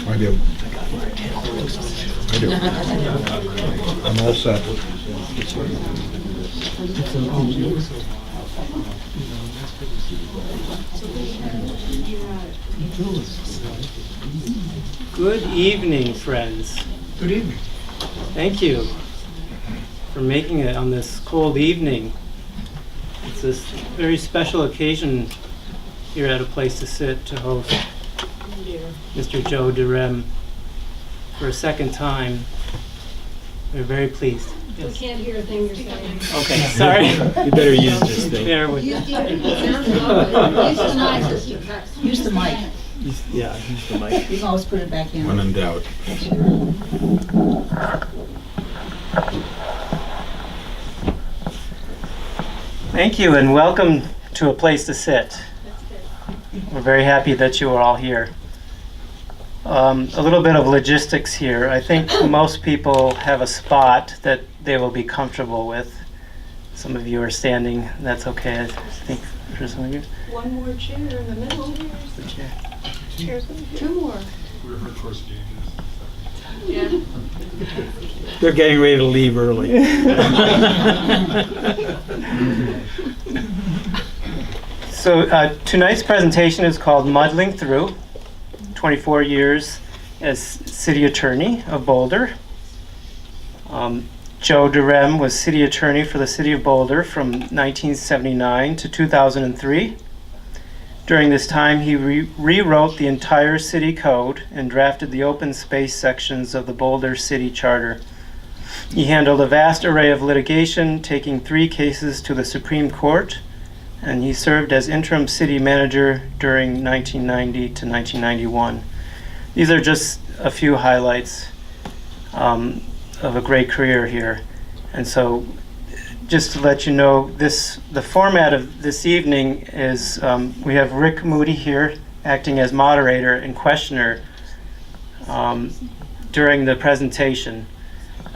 I do. I do. I'm all set. Good evening, friends. Good evening. Thank you for making it on this cold evening. It's this very special occasion here at A Place to Sit to host Mr. Joe DeRem for a second time. We're very pleased. We can't hear a thing you're saying. Okay, sorry. You better use this thing. Bear with Use the nicest. Use the mic. Yeah, use the mic. You can always put it back in. When in doubt. Thank you and welcome to A Place to Sit. We're very happy that you are all here. A little bit of logistics here. I think most people have a spot that they will be comfortable with. Some of you are standing. That's okay. I think for some of you. One more chair in the middle. Here's the chair. Two more. Yeah. They're getting ready to leave early. So tonight's presentation is called Muddling Through, 24 years as City Attorney of Boulder. Joe DeRem was City Attorney for the City of Boulder from 1979 to 2003. During this time, he rewrote the entire city code and drafted the open space sections of the Boulder City Charter. He handled a vast array of litigation, taking 3 cases to the Supreme Court, and he served as interim city manager during 1990 to 1991. These are just a few highlights of a great career here. And so just to let you know, the format of this evening is we have Rick Moody here acting as moderator and questioner during the presentation.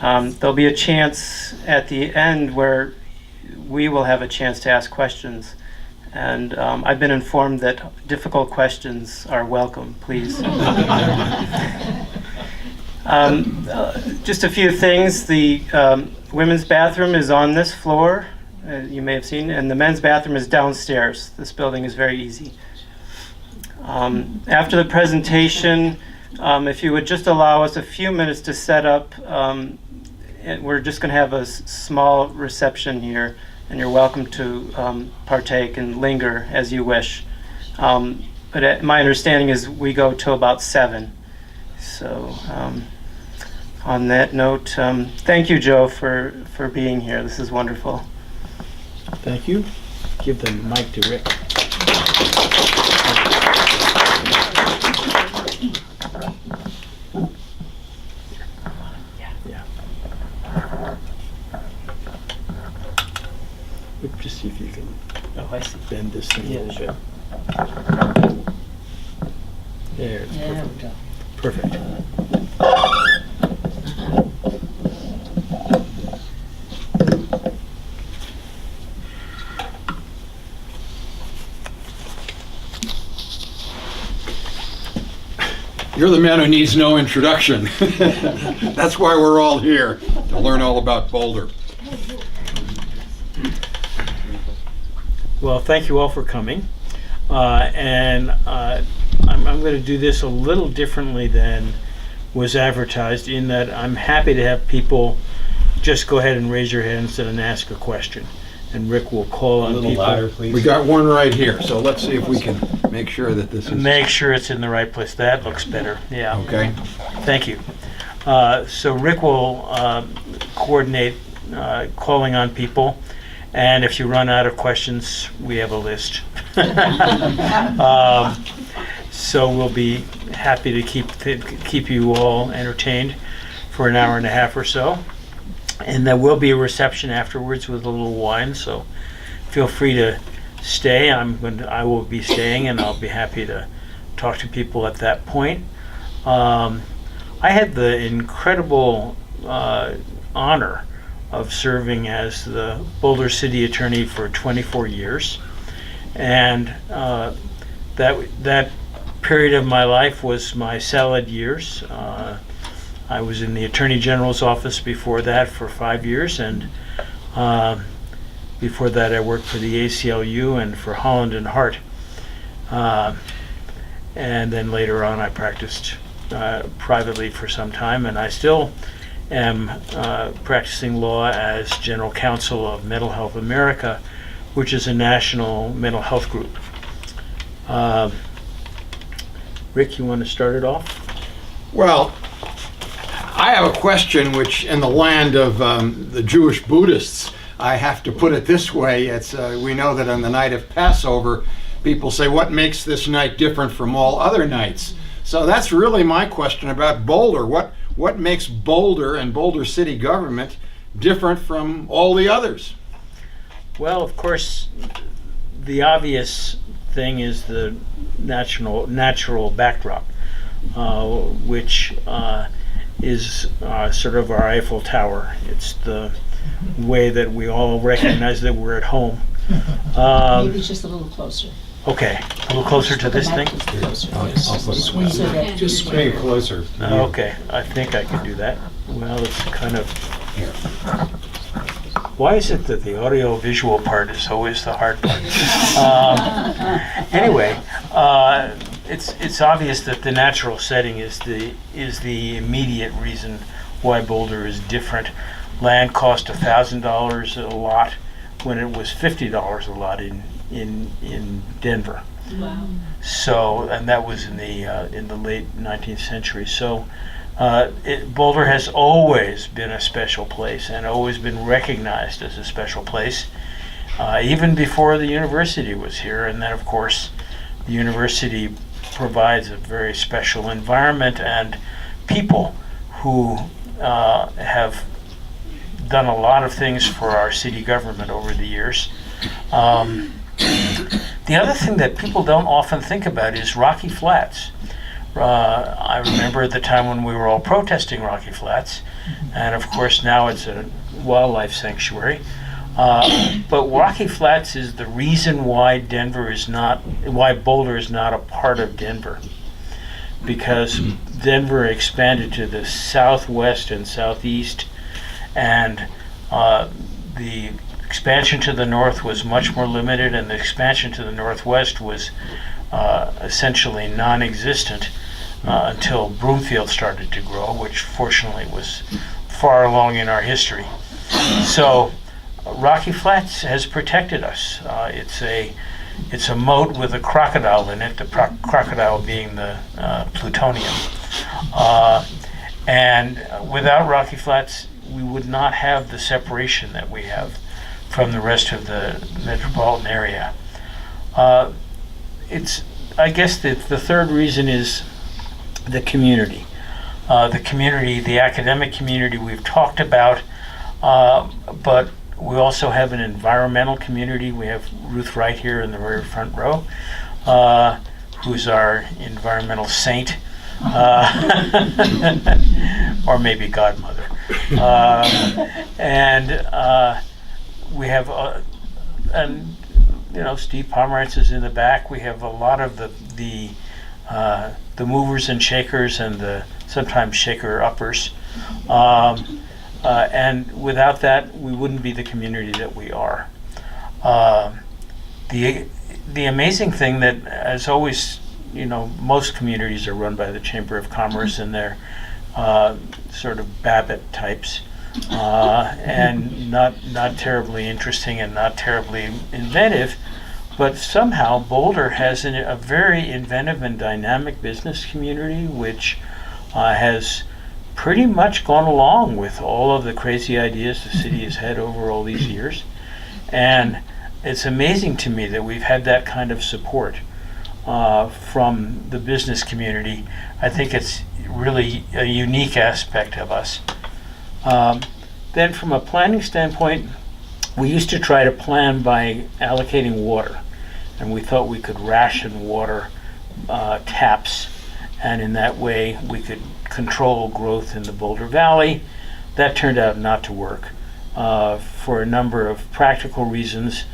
There'll be a chance at the end where we will have a chance to ask questions. And I've been informed that difficult questions are welcome, please. Just a few things. The women's bathroom is on this floor, you may have seen, and the men's bathroom is downstairs. This building is very easy. After the presentation, if you would just allow us a few minutes to set up, we're just going to have a small reception here, and you're welcome to partake and linger as you wish. But my understanding is we go till about 7. So on that note, thank you, Joe, for being here. This is wonderful. Thank you. Give the mic to Rick. Yeah. Just see if you can I see. bend this thing a little bit. There, it's There we go. perfect. You're the man who needs no introduction. That's why we're all here, to learn all about Boulder. Well, thank you all for coming. I'm going to do this a little differently than was advertised, in that I'm happy to have people just go ahead and raise your hands and ask a question. And Rick will call on people. Louder, please. We got one right here, so let's see if we can make sure that this is Make sure it's in the right place. That looks better. Yeah. okay. Thank you. So Rick will coordinate calling on people, and if you run out of questions, we have a list. So we'll be happy to keep you all entertained for an hour and a half or so. And there will be a reception afterwards with a little wine, so feel free to stay. I will be staying, and I'll be happy to talk to people at that point. I had the incredible honor of serving as the Boulder City Attorney for 24 years, and that period of my life was my salad years. I was in the Attorney General's office before that for 5 years, and before that I worked for the ACLU and for Holland and Hart. And then later on I practiced privately for some time, and I still am practicing law as General Counsel of Mental Health America, which is a national mental health group. Rick, you want to start it off? Well, I have a question which, in the land of the Jewish Buddhists, I have to put it this way. It's we know that on the night of Passover, people say, what makes this night different from all other nights? So that's really my question about Boulder. What makes Boulder and Boulder city government different from all the others? Well, of course, the obvious thing is the natural backdrop, which is sort of our Eiffel Tower. It's the way that we all recognize that we're at home. Maybe just a little closer. Okay, a little closer to this thing? Squeeze it up. Just swing it closer. Okay, I think I can do that. Well, it's kind of... Why is it that the audio-visual part is always the hard part? Anyway, it's obvious that the natural setting is the immediate reason why Boulder is different. Land cost $1,000 a lot when it was $50 a lot in Denver. Wow. So, and that was in the late 19th century. So, Boulder has always been a special place and always been recognized as a special place, even before the university was here. And then, of course, the university provides a very special environment and people who have done a lot of things for our city government over the years. The other thing that people don't often think about is Rocky Flats. I remember at the time when we were all protesting Rocky Flats, and of course now it's a wildlife sanctuary. But Rocky Flats is the reason why Boulder is not a part of Denver, because Denver expanded to the southwest and southeast, and the expansion to the north was much more limited, and the expansion to the northwest was essentially non-existent until Broomfield started to grow, which fortunately was far along in our history. So Rocky Flats has protected us. It's a moat with a crocodile in it, the crocodile being the plutonium. And without Rocky Flats, we would not have the separation that we have from the rest of the metropolitan area. I guess the third reason is the community. The academic community we've talked about, but we also have an environmental community. We have Ruth Wright here in the very front row, who's our environmental saint, or maybe godmother. We have, Steve Pomerantz is in the back. We have a lot of the movers and shakers and the sometimes shaker-uppers. And without that, we wouldn't be the community that we are. The amazing thing that, as always, most communities are run by the Chamber of Commerce, and they're sort of Babbitt types, and not terribly interesting and not terribly inventive. But somehow Boulder has a very inventive and dynamic business community, which has pretty much gone along with all of the crazy ideas the city has had over all these years. And it's amazing to me that we've had that kind of support from the business community. I think it's really a unique aspect of us. Then from a planning standpoint, we used to try to plan by allocating water, and we thought we could ration water taps, and in that way we could control growth in the Boulder Valley. That turned out not to work for a number of practical reasons,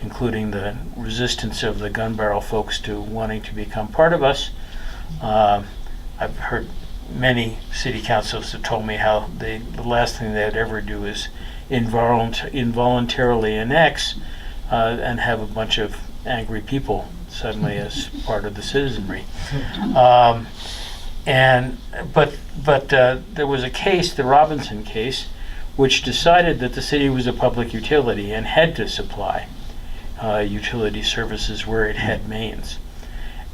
including the resistance of the gun barrel folks to wanting to become part of us. I've heard many city councils have told me how the last thing they'd ever do is involuntarily annex and have a bunch of angry people suddenly as part of the citizenry. But there was a case, the Robinson case, which decided that the city was a public utility and had to supply utility services where it had mains.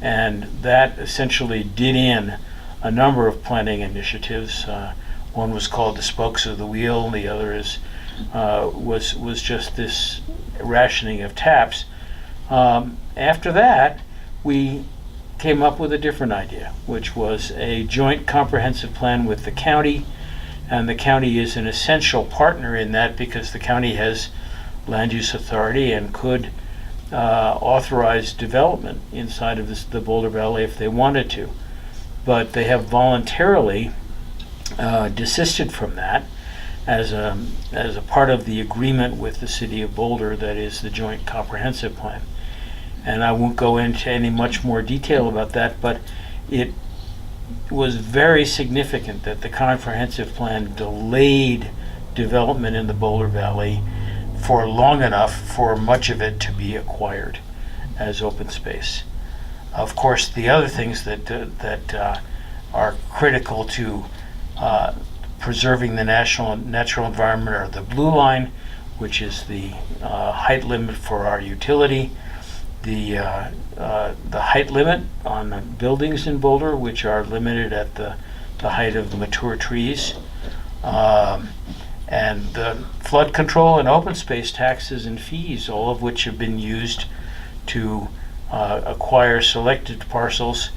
And that essentially did in a number of planning initiatives. One was called the spokes of the wheel. The other was just this rationing of taps. After that, we came up with a different idea, which was a joint comprehensive plan with the county. And the county is an essential partner in that because the county has land use authority and could authorize development inside of the Boulder Valley if they wanted to. But they have voluntarily desisted from that as a part of the agreement with the City of Boulder that is the joint comprehensive plan. And I won't go into any much more detail about that, but it was very significant that the comprehensive plan delayed development in the Boulder Valley for long enough for much of it to be acquired as open space. Of course, the other things that are critical to preserving the natural environment are the blue line, which is the height limit for our utility, the height limit on buildings in Boulder, which are limited at the height of the mature trees, and the flood control and open space taxes and fees, all of which have been used to acquire selected parcels.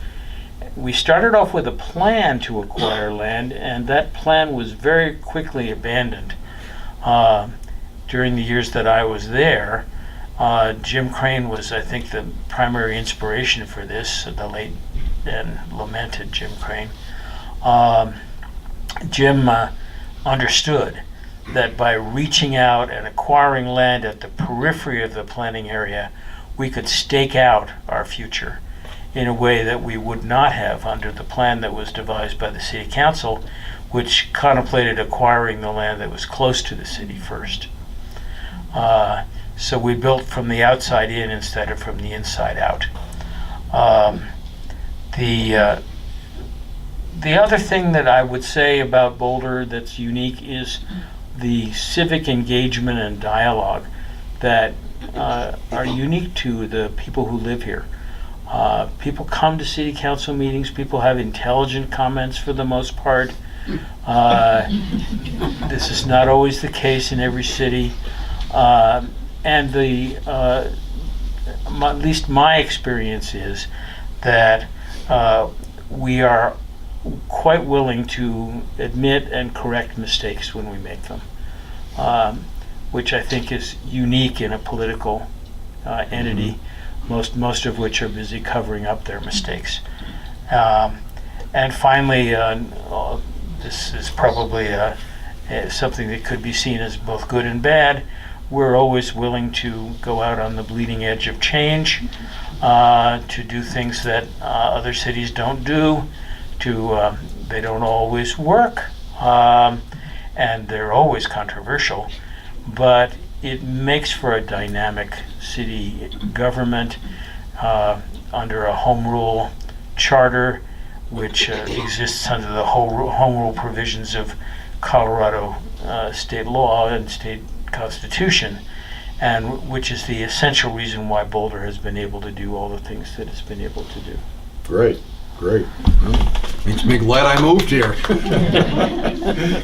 We started off with a plan to acquire land, and that plan was very quickly abandoned. During the years that I was there, Jim Crane was, I think, the primary inspiration for this, the late and lamented Jim Crane. Jim understood that by reaching out and acquiring land at the periphery of the planning area, we could stake out our future in a way that we would not have under the plan that was devised by the City Council, which contemplated acquiring the land that was close to the city first. So we built from the outside in instead of from the inside out. The other thing that I would say about Boulder that's unique is the civic engagement and dialogue that are unique to the people who live here. People come to city council meetings. People have intelligent comments for the most part. This is not always the case in every city. And at least my experience is that we are quite willing to admit and correct mistakes when we make them, which I think is unique in a political entity, most of which are busy covering up their mistakes. And finally, this is probably something that could be seen as both good and bad. We're always willing to go out on the bleeding edge of change, to do things that other cities don't do. They don't always work, and they're always controversial, but it makes for a dynamic city government under a home rule charter, which exists under the home rule provisions of Colorado state law and state constitution, and which is the essential reason why Boulder has been able to do all the things that it's been able to do. Great. Well, makes me glad I moved here.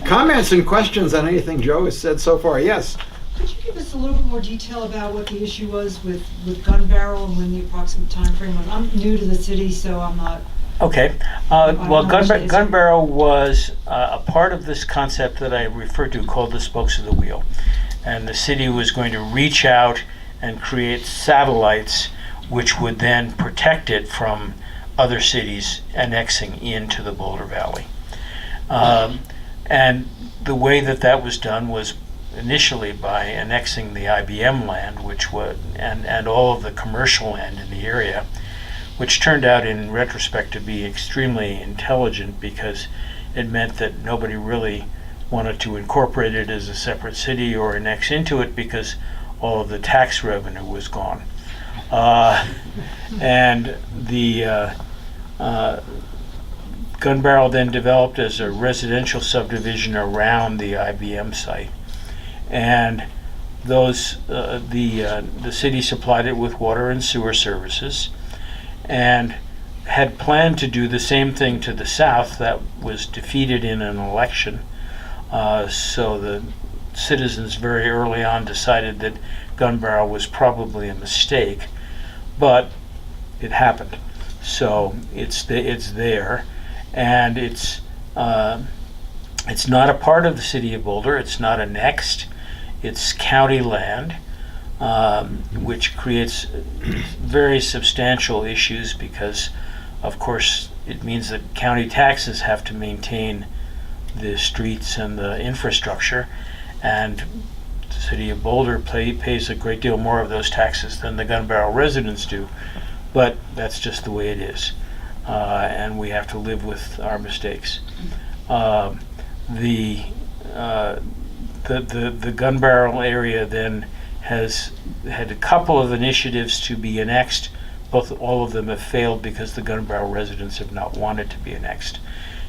Comments and questions on anything Joe has said so far? Yes. Could you give us a little bit more detail about what the issue was with Gun Barrel and when the approximate time frame was? I'm new to the city, so I'm not... Okay. Well, Gun Barrel was a part of this concept that I referred to called the spokes of the wheel. And the city was going to reach out and create satellites which would then protect it from other cities annexing into the Boulder Valley. And the way that was done was initially by annexing the IBM land, which would, and all of the commercial land in the area, which turned out in retrospect to be extremely intelligent because it meant that nobody really wanted to incorporate it as a separate city or annex into it because all of the tax revenue was gone. And the Gun Barrel then developed as a residential subdivision around the IBM site. And those the city supplied it with water and sewer services and had planned to do the same thing to the south. That was defeated in an election. So the citizens very early on decided that Gun Barrel was probably a mistake, but it happened. So it's there, and it's not a part of the city of Boulder. It's not annexed. It's county land, which creates very substantial issues because, of course, it means that county taxes have to maintain the streets and the infrastructure, and the city of Boulder pays a great deal more of those taxes than the Gun Barrel residents do. But that's just the way it is, and we have to live with our mistakes. The Gun Barrel area then has had a couple of initiatives to be annexed. All of them have failed because the Gun Barrel residents have not wanted to be annexed.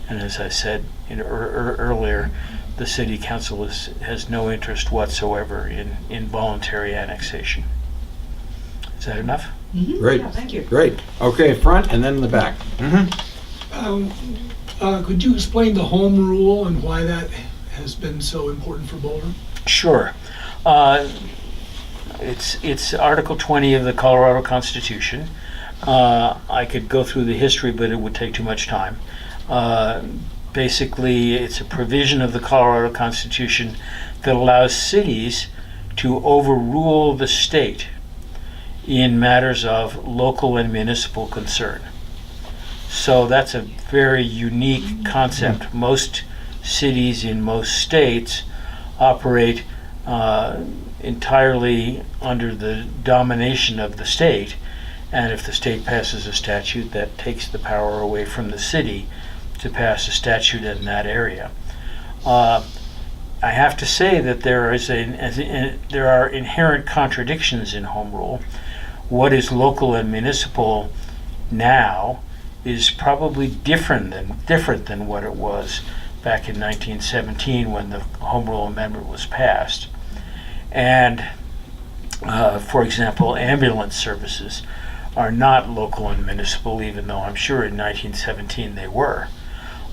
And as I said earlier, the city council has no interest whatsoever in voluntary annexation. Is that enough? Great. Yeah, thank you. Great. Okay, front and then the back. Could you explain the home rule and why that has been so important for Boulder? Sure. It's Article 20 of the Colorado Constitution. I could go through the history, but it would take too much time. Basically, it's a provision of the Colorado Constitution that allows cities to overrule the state in matters of local and municipal concern. So that's a very unique concept. Most cities in most states operate entirely under the domination of the state, and if the state passes a statute, that takes the power away from the city to pass a statute in that area. I have to say that there are inherent contradictions in home rule. What is local and municipal now is probably different than what it was back in 1917 when the Home Rule Amendment was passed. And for example, ambulance services are not local and municipal, even though I'm sure in 1917 they were.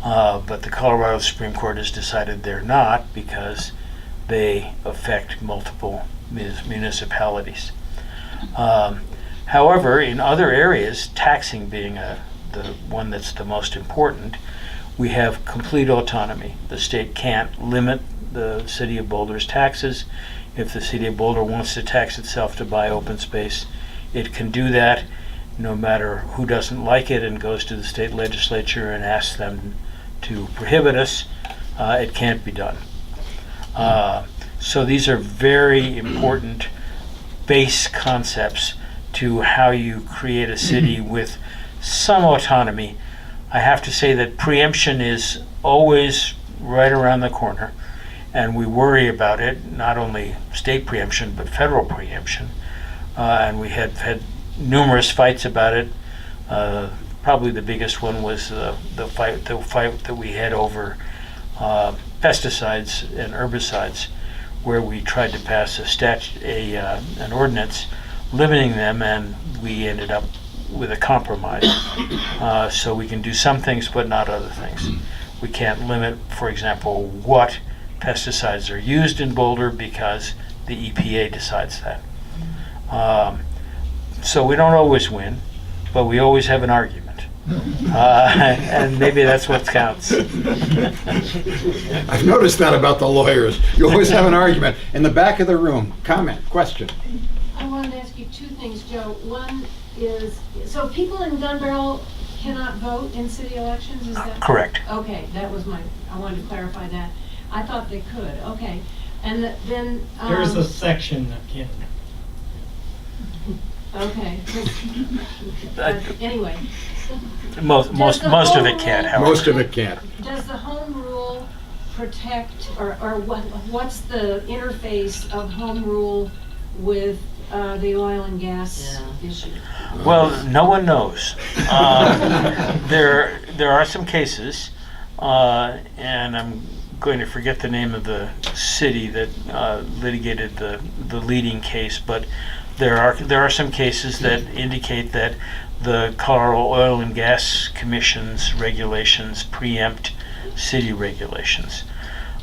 But the Colorado Supreme Court has decided they're not because they affect multiple municipalities. However, in other areas, taxing being the one that's the most important, we have complete autonomy. The state can't limit the city of Boulder's taxes. If the city of Boulder wants to tax itself to buy open space, it can do that no matter who doesn't like it and goes to the state legislature and asks them to prohibit us. It can't be done. So these are very important base concepts to how you create a city with some autonomy. I have to say that preemption is always right around the corner, and we worry about it, not only state preemption but federal preemption, and we had numerous fights about it. Probably the biggest one was the fight that we had over pesticides and herbicides, where we tried to pass an ordinance limiting them, and we ended up with a compromise. So we can do some things but not other things. We can't limit, for example, what pesticides are used in Boulder because the EPA decides that. So we don't always win, but we always have an argument. And maybe that's what counts. I've noticed that about the lawyers. You always have an argument. In the back of the room, comment, question. I wanted to ask you two things, Joe. One is, so people in Gun Barrel cannot vote in city elections, is that? Correct. Okay, that was I wanted to clarify that. I thought they could, okay. And then, There's a section that can. Okay. Anyway, Most of it can't, however. Most of it can't. does the home rule protect, or what's the interface of home rule with the oil and gas issue? Well, no one knows. There are some cases, and I'm going to forget the name of the city that litigated the leading case, but there are some cases that indicate that the Colorado Oil and Gas Commission's regulations preempt city regulations.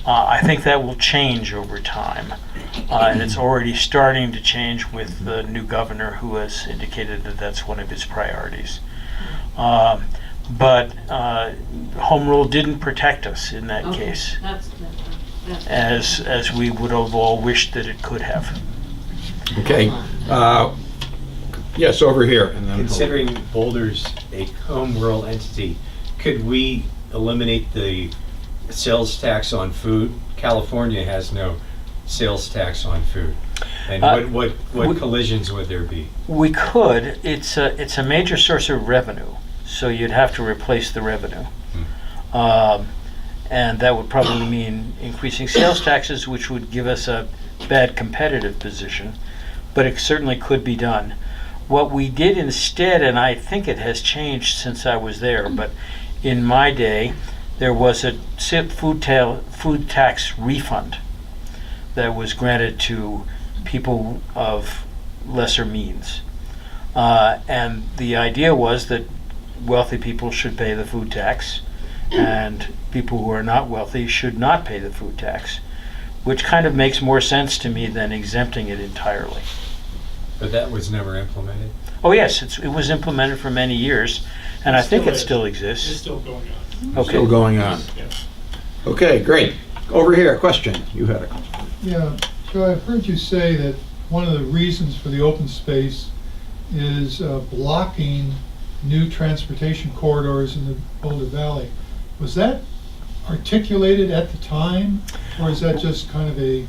I think that will change over time, and it's already starting to change with the new governor, who has indicated that that's one of his priorities. But home rule didn't protect us in that Okay, case, that's as we would have all wished that it could have. Okay. Yes, over here. And then Considering Boulder's a home rule entity, could we eliminate the sales tax on food? California has no sales tax on food. And what collisions would there be? We could. It's a major source of revenue, so you'd have to replace the revenue. And that would probably mean increasing sales taxes, which would give us a bad competitive position, but it certainly could be done. What we did instead, and I think it has changed since I was there, but in my day, there was a food tax refund that was granted to people of lesser means. And the idea was that wealthy people should pay the food tax, and people who are not wealthy should not pay the food tax, which kind of makes more sense to me than exempting it entirely. But that was never implemented. Oh yes, it was implemented for many years, and I think it still It's exists. still going on. Okay. still going on. Yeah. Okay, great. Over here, question. You had a question. Yeah, so I've heard you say that one of the reasons for the open space is blocking new transportation corridors in the Boulder Valley. Was that articulated at the time, or is that just kind of a...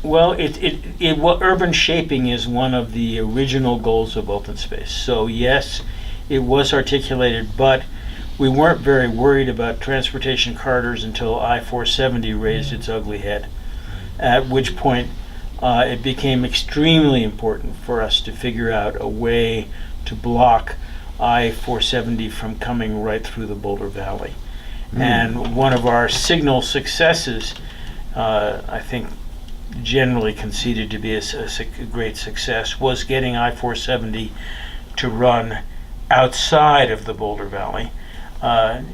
Well, urban shaping is one of the original goals of open space. So yes, it was articulated, but we weren't very worried about transportation corridors until I-470 raised its ugly head, at which point it became extremely important for us to figure out a way to block I-470 from coming right through the Boulder Valley. And one of our signal successes, I think generally conceded to be a great success, was getting I-470 to run outside of the Boulder Valley.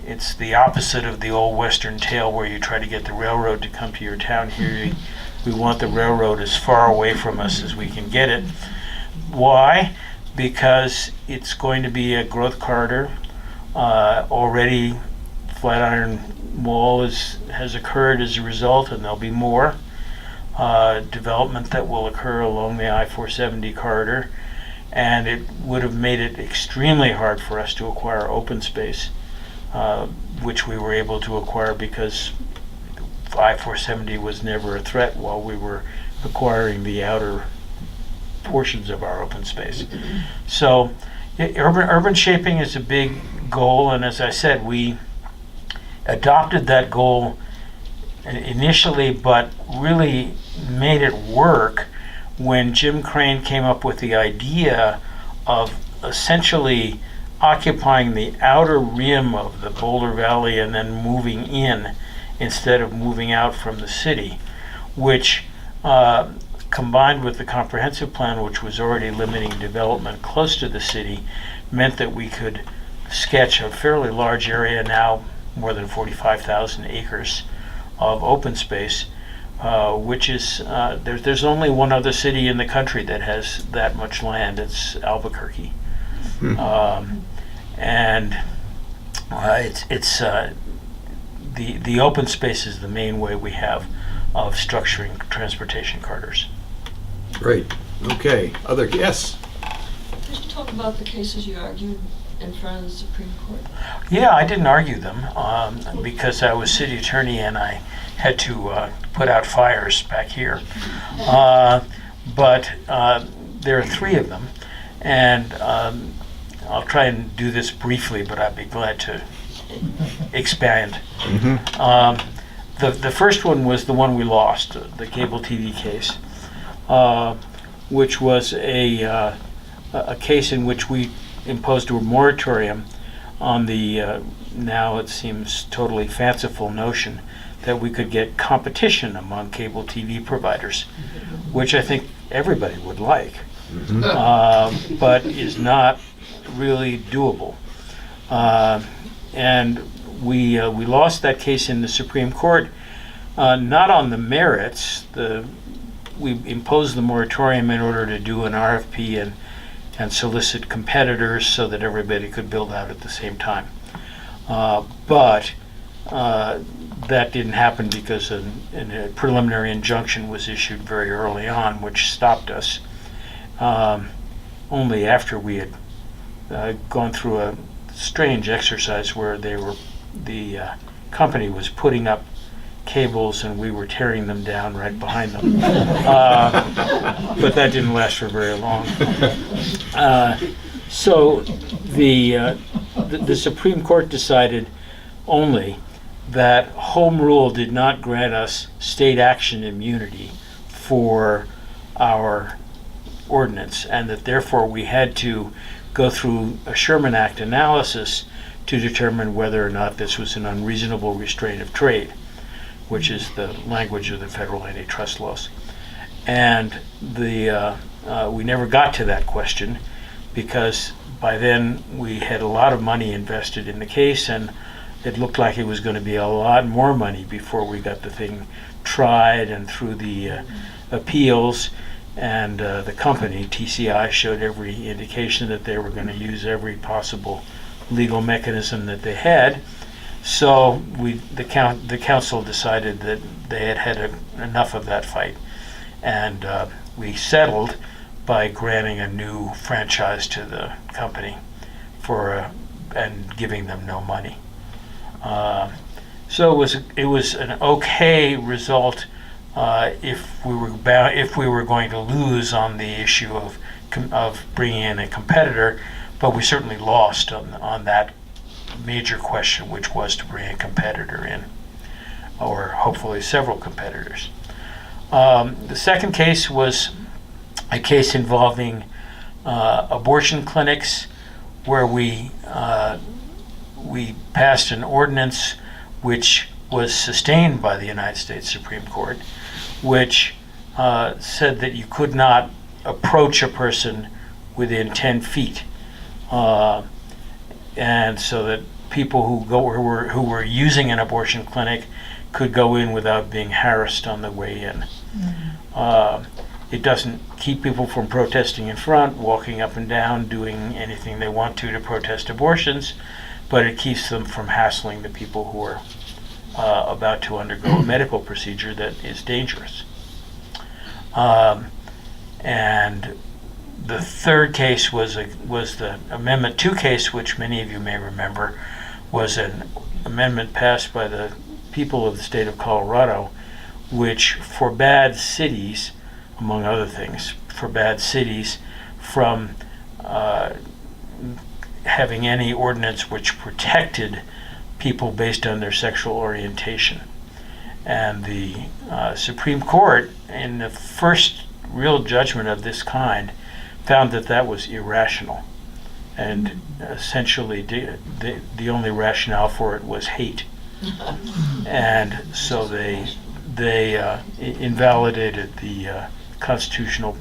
It's the opposite of the old Western tale where you try to get the railroad to come to your town. Here we want the railroad as far away from us as we can get it. Why? Because it's going to be a growth corridor. Already Flatiron Mall has occurred as a result, and there'll be more development that will occur along the I-470 corridor, and it would have made it extremely hard for us to acquire open space, which we were able to acquire because I-470 was never a threat while we were acquiring the outer portions of our open space. So urban shaping is a big goal, and as I said, we adopted that goal initially, but really made it work when Jim Crane came up with the idea of essentially occupying the outer rim of the Boulder Valley and then moving in instead of moving out from the city, which combined with the comprehensive plan, which was already limiting development close to the city, meant that we could sketch a fairly large area, now more than 45,000 acres of open space, which is, there's only one other city in the country that has that much land. It's Albuquerque. And it's the open space is the main way we have of structuring transportation corridors. Great. Okay. Yes. Could you talk about the cases you argued in front of the Supreme Court? Yeah, I didn't argue them because I was city attorney and I had to put out fires back here. But there are three of them, And I'll try and do this briefly, but I'd be glad to expand. The first one was the one we lost, the cable TV case, which was a case in which we imposed a moratorium on the now it seems totally fanciful notion that we could get competition among cable TV providers, which I think everybody would like, but is not really doable. And we lost that case in the Supreme Court, not on the merits. We imposed the moratorium in order to do an RFP and solicit competitors so that everybody could build out at the same time. But that didn't happen because a preliminary injunction was issued very early on, which stopped us. Only after we had gone through a strange exercise where the company was putting up cables and we were tearing them down right behind them. But that didn't last for very long. So the Supreme Court decided only that home rule did not grant us state action immunity for our ordinance, and that therefore we had to go through a Sherman Act analysis to determine whether or not this was an unreasonable restraint of trade, which is the language of the federal antitrust laws. And we never got to that question because by then we had a lot of money invested in the case, and it looked like it was going to be a lot more money before we got the thing tried and through the appeals. And the company, TCI, showed every indication that they were going to use every possible legal mechanism that they had. So the council decided that they had had enough of that fight, and we settled by granting a new franchise to the company and giving them no money. So it was an okay result if we were going to lose on the issue of bringing in a competitor, but we certainly lost on that major question, which was to bring a competitor in, or hopefully several competitors. The second case was a case involving abortion clinics, where we passed an ordinance which was sustained by the United States Supreme Court, which said that you could not approach a person within 10 feet. And so that people who were using an abortion clinic could go in without being harassed on the way in. It doesn't keep people from protesting in front, walking up and down, doing anything they want to protest abortions, but it keeps them from hassling the people who are about to undergo a medical procedure that is dangerous. And the third case was the Amendment 2 case, which many of you may remember was an amendment passed by the people of the state of Colorado, which forbade cities, among other things, forbade cities from having any ordinance which protected people based on their sexual orientation. And the Supreme Court, in the first real judgment of this kind, found that that was irrational. And essentially the only rationale for it was hate. And so they invalidated the constitutional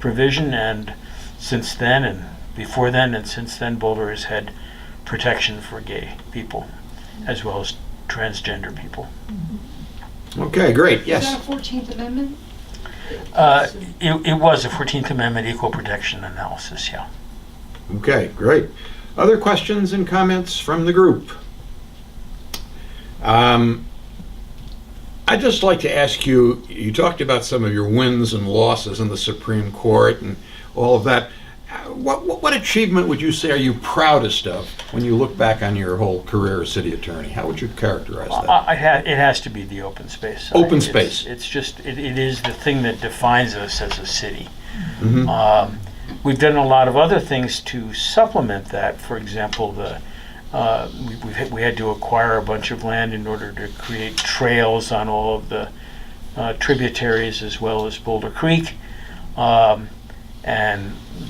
provision, and since then, and before then and since then, Boulder has had protection for gay people as well as transgender people. Okay, great, Is yes. that a 14th Amendment? It was a 14th Amendment equal protection analysis, yeah. Okay, great. Other questions and comments from the group? I'd just like to ask you, you talked about some of your wins and losses in the Supreme Court and all of that. What achievement would you say are you proudest of when you look back on your whole career as city attorney? How would you characterize that? It has to be the open space. Open space. It's just, it is the thing that defines us as a city. Mm-hmm. we've done a lot of other things to supplement that. For example, we had to acquire a bunch of land in order to create trails on all of the tributaries as well as Boulder Creek, and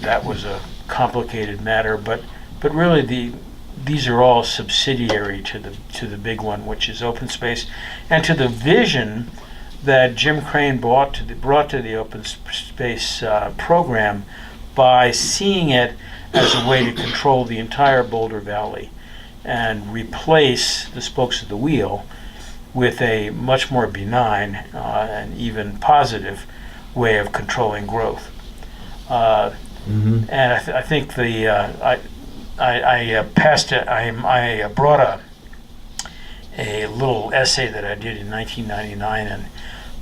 that was a complicated matter. But really, these are all subsidiary to the big one, which is open space, and to the vision that Jim Crane brought to the open space program by seeing it as a way to control the entire Boulder Valley and replace the spokes of the wheel with a much more benign and even positive way of controlling growth. And I think I brought a little essay that I did in 1999, and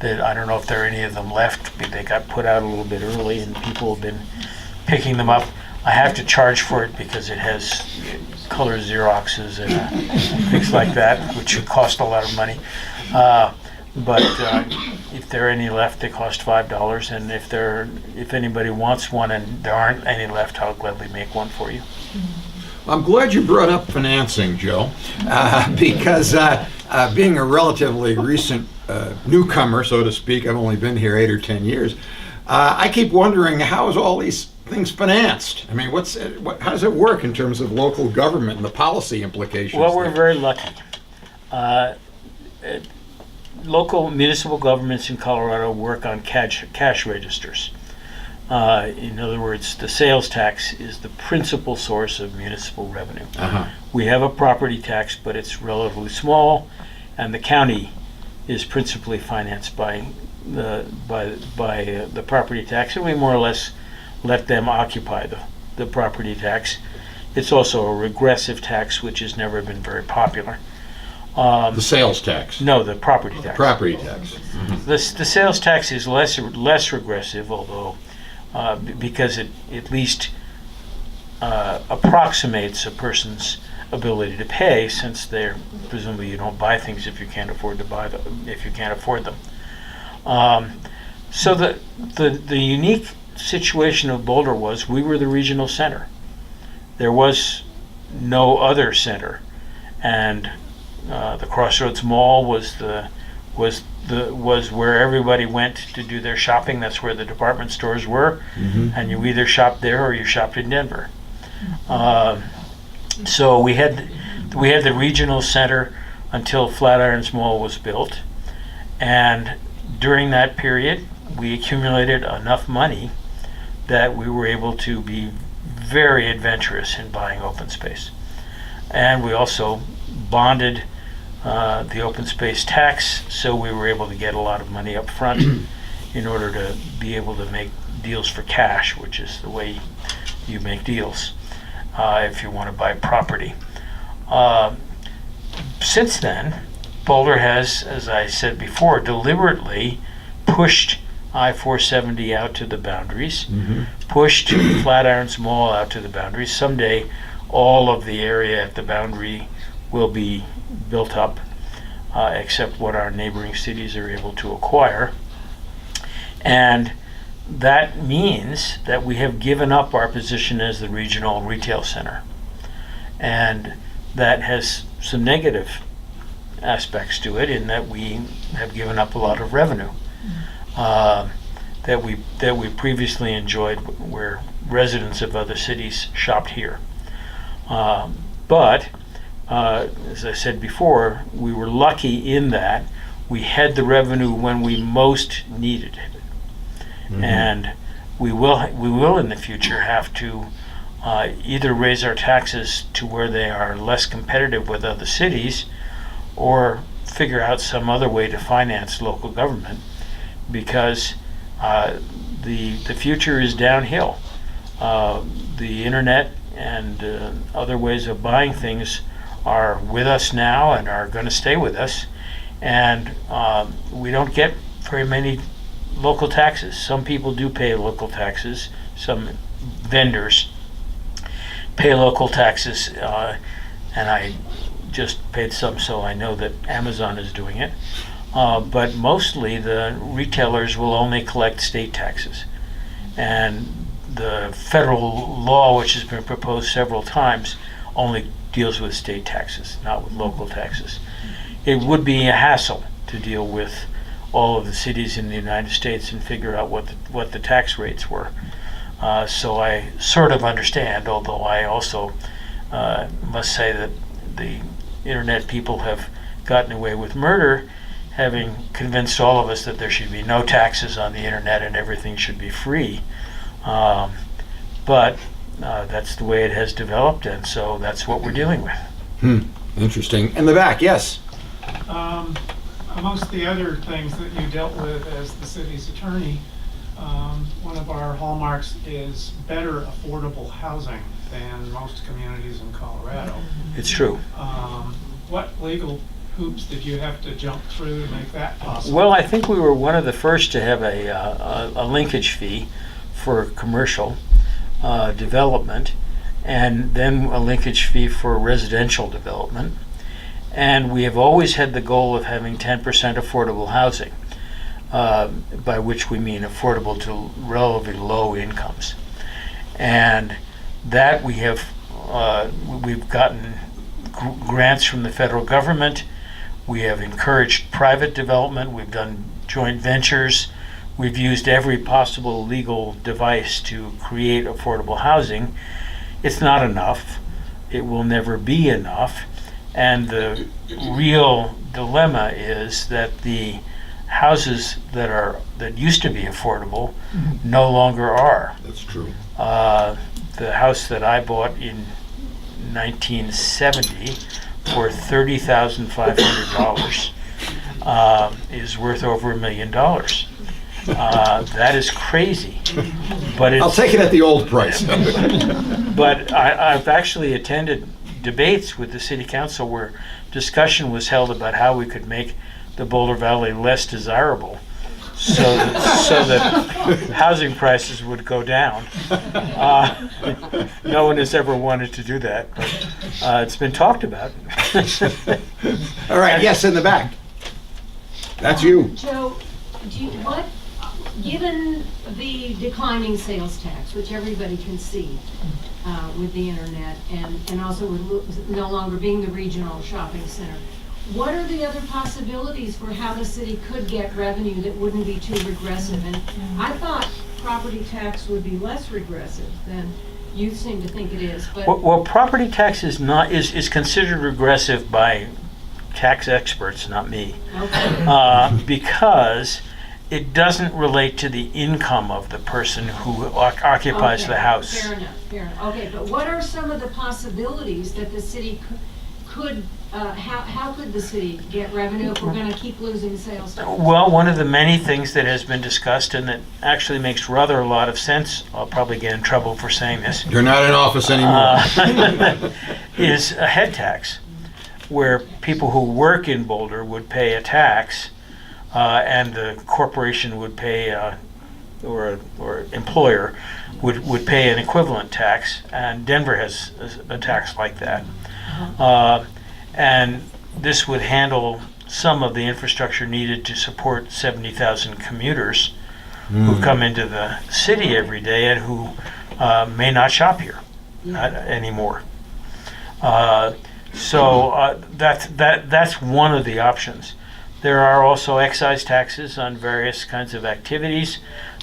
that I don't know if there are any of them left. They got put out a little bit early, and people have been picking them up. I have to charge for it because it has color Xeroxes and things like that, which would cost a lot of money. But if there are any left, they cost $5. And if anybody wants one and there aren't any left, I'll gladly make one for you. I'm glad you brought up financing, Joe, because being a relatively recent newcomer, so to speak, I've only been here 8 or 10 years, I keep wondering, how is all these things financed? I mean, how does it work in terms of local government and the policy implications? Well, we're there? very lucky. Local municipal governments in Colorado work on cash registers. In other words, the sales tax is the principal source of municipal revenue. We have a property tax, but it's relatively small, and the county is principally financed by the property tax, and we more or less let them occupy the property tax. It's also a regressive tax, which has never been very popular. The sales tax? No, the property tax. Property tax. The sales tax is less regressive, although because it at least approximates a person's ability to pay, since presumably you don't buy things if you can't afford to buy them, if you can't afford them. So the unique situation of Boulder was we were the regional center. There was no other center, and the Crossroads Mall was where everybody went to do their shopping. That's where the department stores were, and you either shopped there or you shopped in Denver. So we had the regional center until Flatirons Mall was built, and during that period we accumulated enough money that we were able to be very adventurous in buying open space, and we also bonded the open space tax, so we were able to get a lot of money up front in order to be able to make deals for cash, which is the way you make deals if you want to buy property. Since then, Boulder has, as I said before, deliberately pushed I-470 out to the boundaries, pushed Flatirons Mall out to the boundaries. Someday, all of the area at the boundary will be built up, except what our neighboring cities are able to acquire. And that means that we have given up our position as the regional retail center. And that has some negative aspects to it, in that we have given up a lot of revenue that we previously enjoyed, where residents of other cities shopped here. But as I said before, we were lucky in that we had the revenue when we most needed it. And we will in the future have to either raise our taxes to where they are less competitive with other cities, or figure out some other way to finance local government, because the future is downhill. The internet and other ways of buying things are with us now and are going to stay with us, and we don't get very many local taxes. Some people do pay local taxes. Some vendors pay local taxes, and I just paid some, so I know that Amazon is doing it. But mostly the retailers will only collect state taxes, and the federal law, which has been proposed several times, only deals with state taxes, not with local taxes. It would be a hassle to deal with all of the cities in the United States and figure out what the tax rates were. So I sort of understand, although I also must say that the internet people have gotten away with murder, having convinced all of us that there should be no taxes on the internet and everything should be free. But that's the way it has developed, and so that's what we're dealing with. Interesting. In the back, yes. Amongst the other things that you dealt with as the city's attorney, one of our hallmarks is better affordable housing than most communities in Colorado. It's true. What legal hoops did you have to jump through to make that possible? Well, I think we were one of the first to have a linkage fee for commercial development, and then a linkage fee for residential development. And we have always had the goal of having 10% affordable housing, by which we mean affordable to relatively low incomes. And that we have, we've gotten grants from the federal government. We have encouraged private development. We've done joint ventures. We've used every possible legal device to create affordable housing. It's not enough. It will never be enough. And the real dilemma is that the houses that used to be affordable no longer are. That's true. The house that I bought in 1970 for $30,500 is worth over $1 million. That is crazy, but I'll take it at the old price. But I've actually attended debates with the city council where discussion was held about how we could make the Boulder Valley less desirable, so that housing prices would go down. No one has ever wanted to do that, but it's been talked about. All right, yes, in the back. That's you. Joe, given the declining sales tax, which everybody can see with the internet, and also with no longer being the regional shopping center, what are the other possibilities for how the city could get revenue that wouldn't be too regressive? And I thought property tax would be less regressive than you seem to think it is, but... Well, property tax is considered regressive by tax experts, not me, Okay. because it doesn't relate to the income of the person who occupies Okay, the house. Fair enough. Okay, but what are some of the possibilities that the city could, how could the city get revenue if we're gonna keep losing sales tax? Well, one of the many things that has been discussed and that actually makes rather a lot of sense, I'll probably get in trouble for saying this, You're not in office anymore. is a head tax, where people who work in Boulder would pay a tax, and the corporation would pay, or employer would pay an equivalent tax, and Denver has a tax like that. And this would handle some of the infrastructure needed to support 70,000 commuters who come into the city every day and who may not shop here anymore. So that's one of the options. There are also excise taxes on various kinds of activities.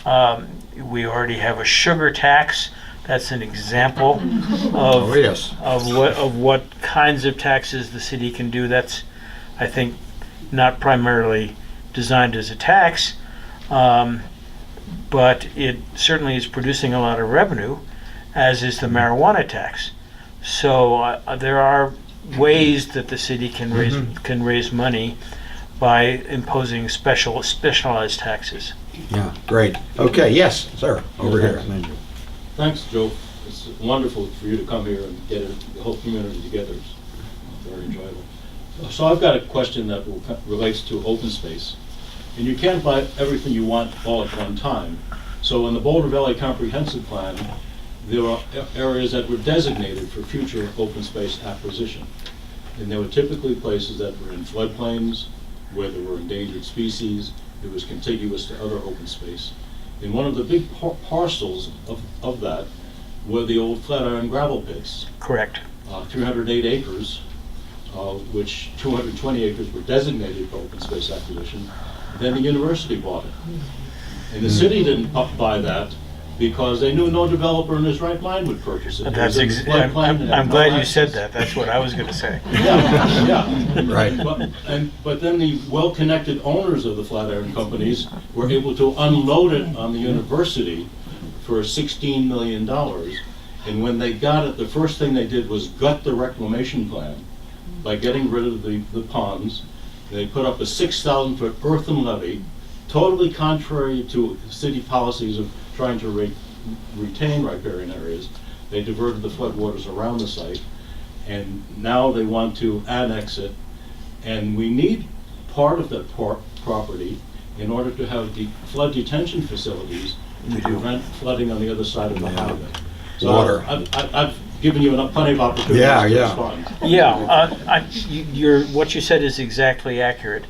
We already have a sugar tax. That's an example of Oh, yes. of what kinds of taxes the city can do. That's, I think, not primarily designed as a tax, but it certainly is producing a lot of revenue, as is the marijuana tax. So there are ways that the city can raise money by imposing specialized taxes. Yeah, great. Okay, yes, sir, over here. Thanks, Joe. It's wonderful for you to come here and get the whole community together. It's very enjoyable. So I've got a question that relates to open space. And you can't buy everything you want all at one time. So in the Boulder Valley Comprehensive Plan, there are areas that were designated for future open space acquisition. And they were typically places that were in floodplains, where there were endangered species. It was contiguous to other open space. And one of the big parcels of that were the old Flatiron gravel pits, Correct. 308 acres, which 220 acres were designated for open space acquisition. Then the university bought it. And the city didn't buy that because they knew no developer in his right mind would purchase it. It was in the floodplain and I'm no glad you access. said that. That's what I was going to say. Yeah, yeah. Right. But then the well-connected owners of the Flatiron companies were able to unload it on the university for $16 million. And when they got it, the first thing they did was gut the reclamation plan by getting rid of the ponds. They put up a 6,000-foot earthen levee, totally contrary to city policies of trying to retain riparian areas. They diverted the floodwaters around the site, and now they want to annex it. And we need part of that property in order to have the flood detention facilities to prevent flooding on the other side of the highway. So Water. I've given you plenty of opportunities Yeah, to yeah. respond. Yeah, what you said is exactly accurate.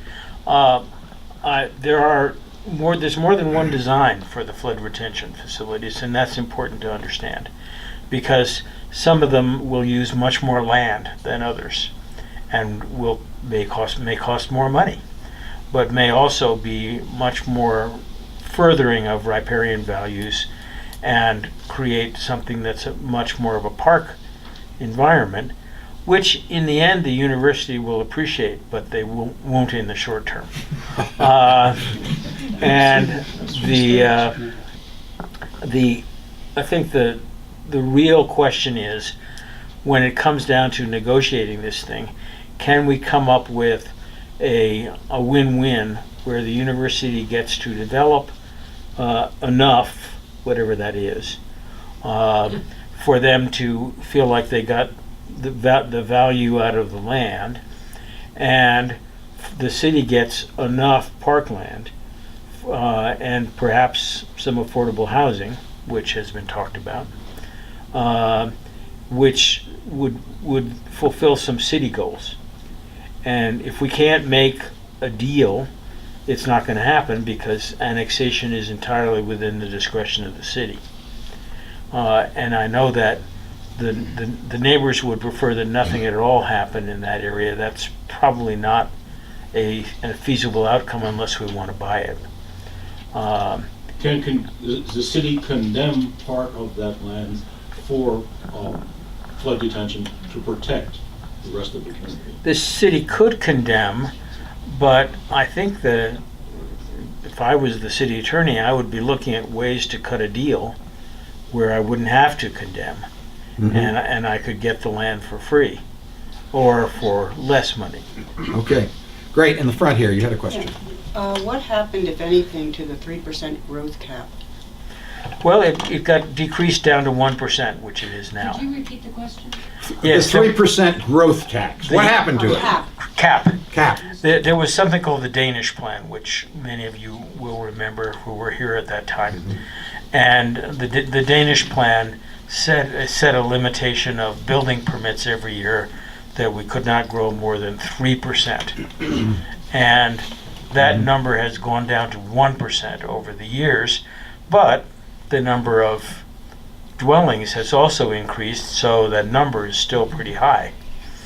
There's more than one design for the flood retention facilities, and that's important to understand, because some of them will use much more land than others, and may cost more money, but may also be much more furthering of riparian values and create something that's much more of a park environment, which in the end the university will appreciate, but they won't in the short term. And I think the real question is, when it comes down to negotiating this thing, can we come up with a win-win where the university gets to develop enough, whatever that is, for them to feel like they got the value out of the land, and the city gets enough parkland and perhaps some affordable housing, which has been talked about, which would fulfill some city goals. And if we can't make a deal, it's not going to happen, because annexation is entirely within the discretion of the city. And I know that the neighbors would prefer that nothing at all happen in that area. That's probably not a feasible outcome unless we want to buy it. Can the city condemn part of that land for flood detention to protect the rest of the community? The city could condemn, but I think that if I was the city attorney, I would be looking at ways to cut a deal where I wouldn't have to condemn, and I could get the land for free or for less money. Okay, great. In the front here, you had a question. What happened, if anything, to the 3% growth cap? Well, it got decreased down to 1%, which it is now. Could you repeat the question? Yes, The 3% growth tax. What happened to it? Cap. Cap. There was something called the Danish Plan, which many of you will remember who were here at that time. And the Danish Plan set a limitation of building permits every year that we could not grow more than 3%. And that number has gone down to 1% over the years, but the number of dwellings has also increased, so that number is still pretty high.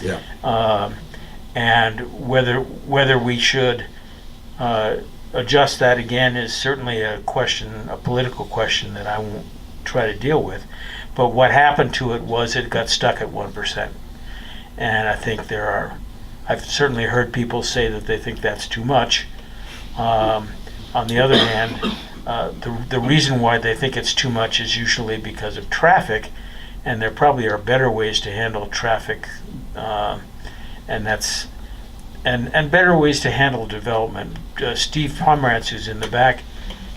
Yeah. And whether we should adjust that again is certainly a political question that I won't try to deal with. But what happened to it was it got stuck at 1%. And I think I've certainly heard people say that they think that's too much. On the other hand, the reason why they think it's too much is usually because of traffic, and there probably are better ways to handle traffic, and better ways to handle development. Steve Pomerantz, who's in the back,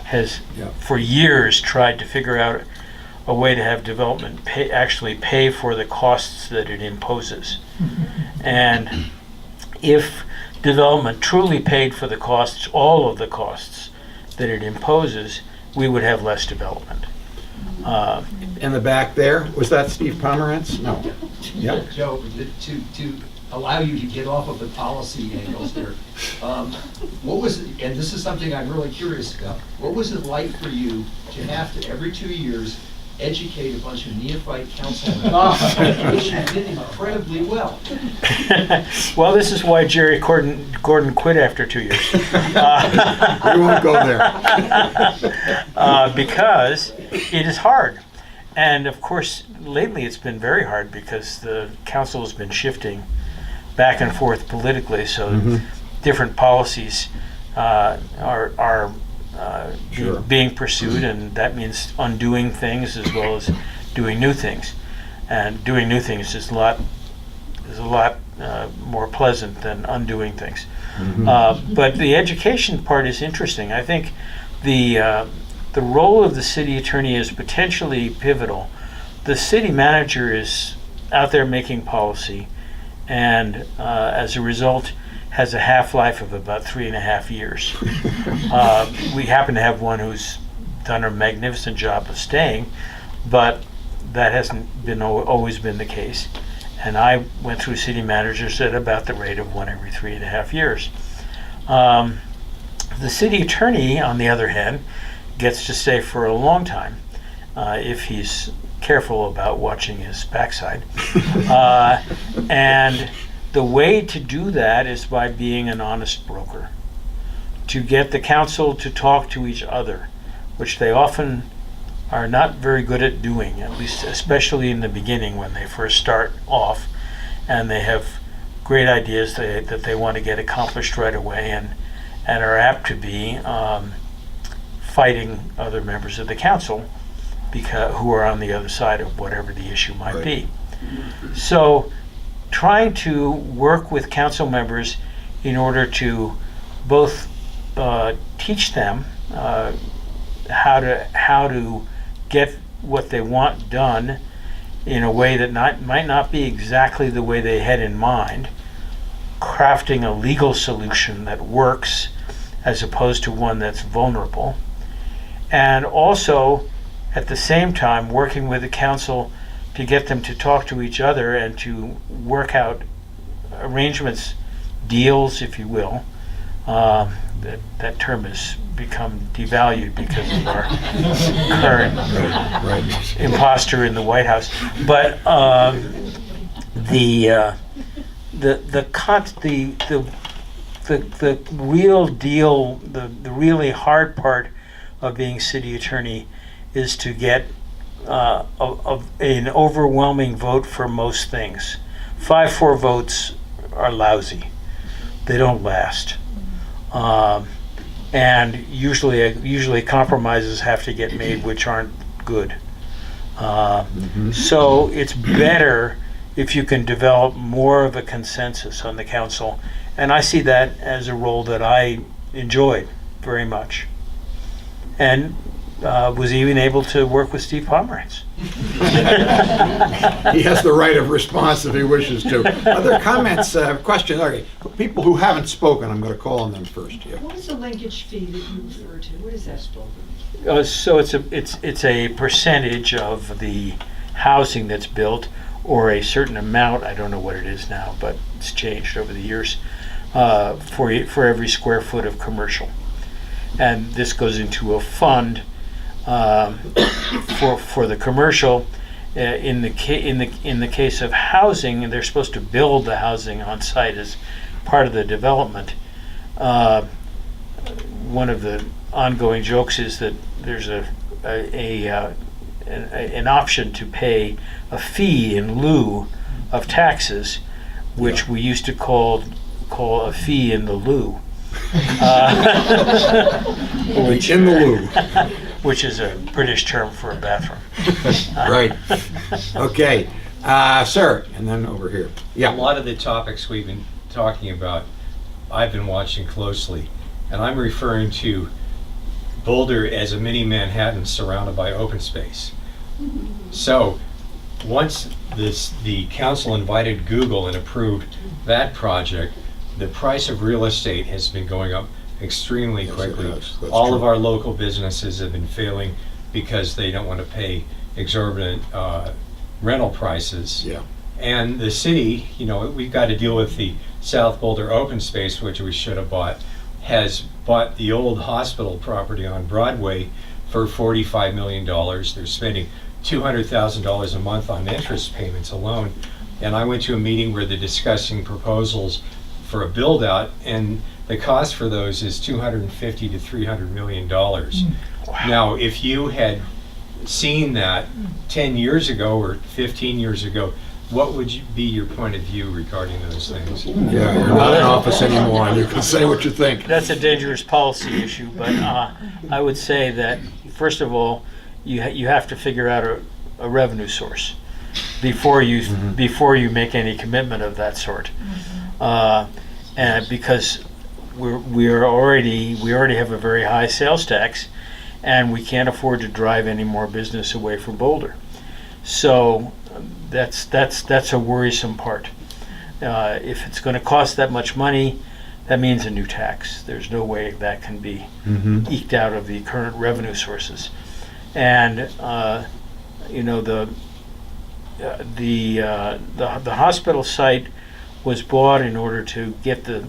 has for years tried to figure out a way to have development actually pay for the costs that it imposes. And if development truly paid for the costs, all of the costs that it imposes, we would have less development. In the back there, was that Steve Pomerantz? No. Yeah. Joe, to allow you to get off of the policy angles here. What was it, and this is something I'm really curious about, what was it like for you to have to, every 2 years, educate a bunch of neophyte council members, which you did incredibly well? Well, this is why Jerry Gordon quit after 2 years. We won't go there. Because it is hard. And of course, lately it's been very hard because the council has been shifting back and forth politically, so different policies are Sure. being pursued, and that means undoing things as well as doing new things. And doing new things is a lot more pleasant than undoing things. But the education part is interesting. I think the role of the city attorney is potentially pivotal. The city manager is out there making policy, and as a result has a half-life of about 3.5 years. We happen to have one who's done a magnificent job of staying, but that hasn't been always been the case. And I went through city managers at about the rate of one every 3.5 years. The city attorney, on the other hand, gets to stay for a long time if he's careful about watching his backside. And the way to do that is by being an honest broker, to get the council to talk to each other, which they often are not very good at doing, at least especially in the beginning when they first start off and they have great ideas that they want to get accomplished right away, and are apt to be fighting other members of the council who are on the other side of whatever the issue might be. So trying to work with council members in order to both teach them how to get what they want done in a way that might not be exactly the way they had in mind, crafting a legal solution that works as opposed to one that's vulnerable, and also at the same time working with the council to get them to talk to each other and to work out arrangements, deals, if you will. That term has become devalued because of our current imposter in the White House. But the real deal, the really hard part of being city attorney is to get an overwhelming vote for most things. 5-4 votes are lousy. They don't last. And usually compromises have to get made which aren't good. So it's better if you can develop more of a consensus on the council. And I see that as a role that I enjoyed very much. And was even able to work with Steve Pomerantz. He has the right of response if he wishes to. Other comments, questions? Okay. People who haven't spoken, I'm going to call on them first here. What is the linkage fee that you refer to? What is that? So it's a percentage of the housing that's built, or a certain amount. I don't know what it is now, but it's changed over the years. For every square foot of commercial, and this goes into a fund for the commercial. In the case of housing, they're supposed to build the housing on site as part of the development. One of the ongoing jokes is that there's an option to pay a fee in lieu of taxes, which we used to call a fee in the loo. Which in the loo. Which is a British term for a bathroom. Right. Okay. Sir, and then over here. Yeah. A lot of the topics we've been talking about, I've been watching closely, and I'm referring to Boulder as a mini Manhattan surrounded by open space. So once the council invited Google and approved that project, the price of real estate has been going up extremely quickly. That's All true. of our local businesses have been failing because they don't want to pay exorbitant rental prices. Yeah. And the city, we've got to deal with the South Boulder open space, which we should have bought, has bought the old hospital property on Broadway for $45 million. They're spending $200,000 a month on interest payments alone. And I went to a meeting where they're discussing proposals for a build out, and the cost for those is $250 to $300 million. Now, if you had seen that 10 years ago or 15 years ago, what would be your point of view regarding those things? Yeah, you're not in office anymore, and you can say what you think. That's a dangerous policy issue, but I would say that, first of all, you have to figure out a revenue source before you make any commitment of that sort. And because we already have a very high sales tax, and we can't afford to drive any more business away from Boulder. So that's a worrisome part. If it's going to cost that much money, that means a new tax. There's no way that can be eked out of the current revenue sources. And the hospital site was bought in order to get the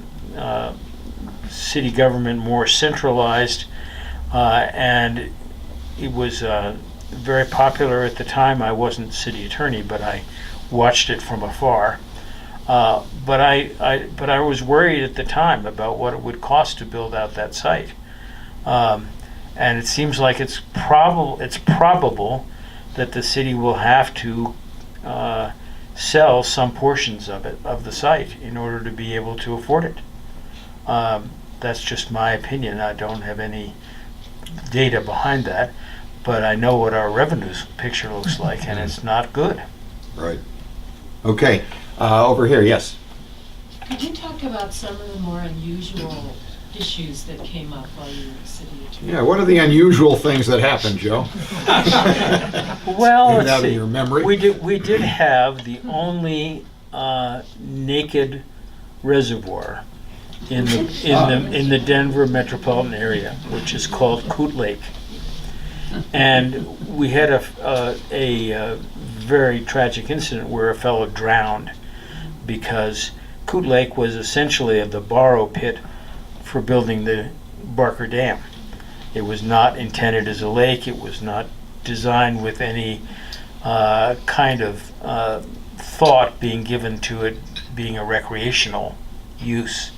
city government more centralized, and it was very popular at the time. I wasn't city attorney, but I watched it from afar. But I was worried at the time about what it would cost to build out that site. And it seems like it's probable that the city will have to sell some portions of the site in order to be able to afford it. That's just my opinion. I don't have any data behind that, but I know what our revenues picture looks like, and it's not good. Right. Okay. Over here, yes. Could you talk about some of the more unusual issues that came up while you were city attorney? Yeah, what are the unusual things that happened, Joe? Well, You let's have in see. your memory? We did have the only naked reservoir in the Denver metropolitan area, which is called Coot Lake. And we had a very tragic incident where a fellow drowned because Coot Lake was essentially the borrow pit for building the Barker Dam. It was not intended as a lake. It was not designed with any kind of thought being given to it being a recreational use.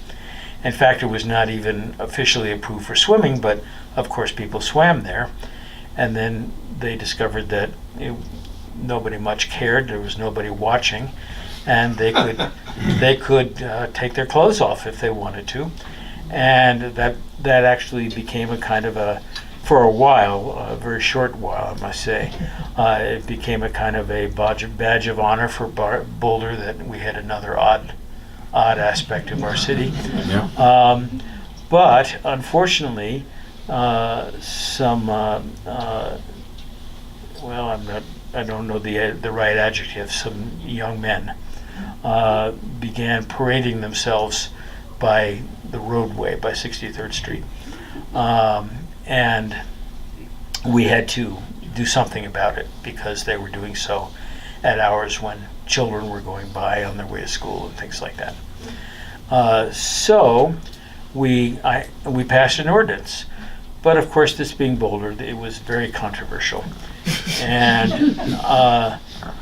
In fact, it was not even officially approved for swimming, but of course people swam there. And then they discovered that nobody much cared. There was nobody watching, and they could take their clothes off if they wanted to. And that actually became a kind of for a while, a very short while, I must say, it became a kind of a badge of honor for Boulder that we had another odd aspect of our city. Yeah. But unfortunately, I don't know the right adjective. Some young men began parading themselves by the roadway, by 63rd Street. And we had to do something about it because they were doing so at hours when children were going by on their way to school and things like that. So we passed an ordinance. But of course, this being Boulder, it was very controversial. And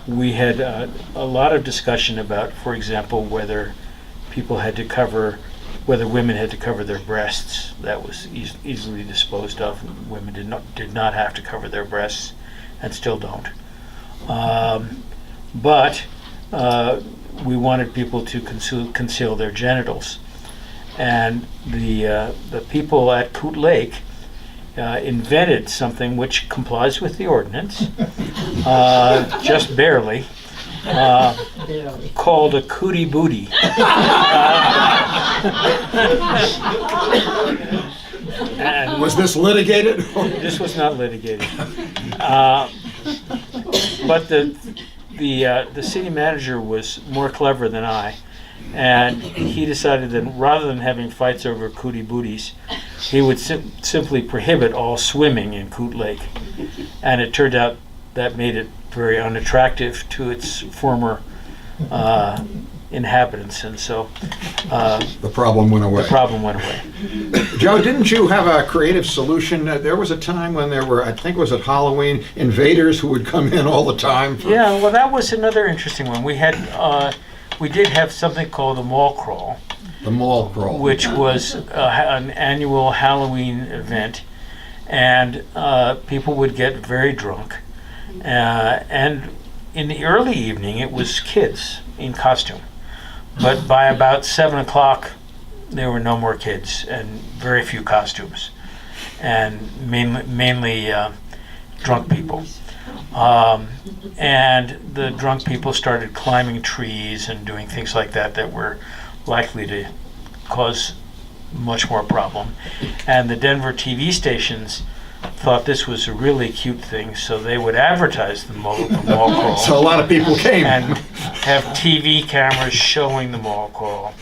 we had a lot of discussion about, for example, whether women had to cover their breasts. That was easily disposed of. Women did not have to cover their breasts, and still don't. But we wanted people to conceal their genitals, and the people at Coot Lake invented something which complies with the ordinance, just barely. Called a cootie booty. And Was this litigated? this was not litigated. But the city manager was more clever than I, and he decided that rather than having fights over cootie booties, he would simply prohibit all swimming in Coot Lake. And it turned out that made it very unattractive to its former inhabitants, and so The problem went away. the problem went away. Joe, didn't you have a creative solution? There was a time when there were, I think it was at Halloween, invaders who would come in all the time. Yeah, well, that was another interesting one. We did have something called the mall crawl, The mall crawl. which was an annual Halloween event, and people would get very drunk. And in the early evening, it was kids in costume. But by about 7 o'clock, there were no more kids and very few costumes, and mainly drunk people. And the drunk people started climbing trees and doing things like that that were likely to cause much more problem. And the Denver TV stations thought this was a really cute thing, so they would advertise the mall crawl. So a lot of people came. And have TV cameras showing the mall crawl.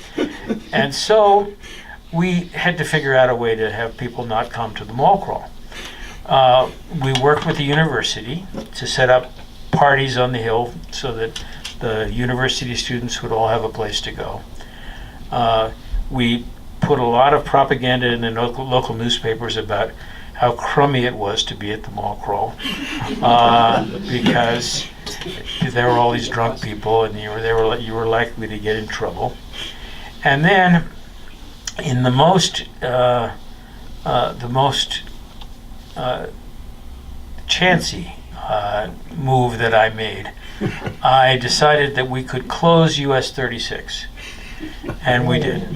And so we had to figure out a way to have people not come to the mall crawl. We worked with the university to set up parties on the hill so that the university students would all have a place to go. We put a lot of propaganda in the local newspapers about how crummy it was to be at the mall crawl, because there were all these drunk people and you were likely to get in trouble. And then in the most chancy move that I made, I decided that we could close US 36. And we did.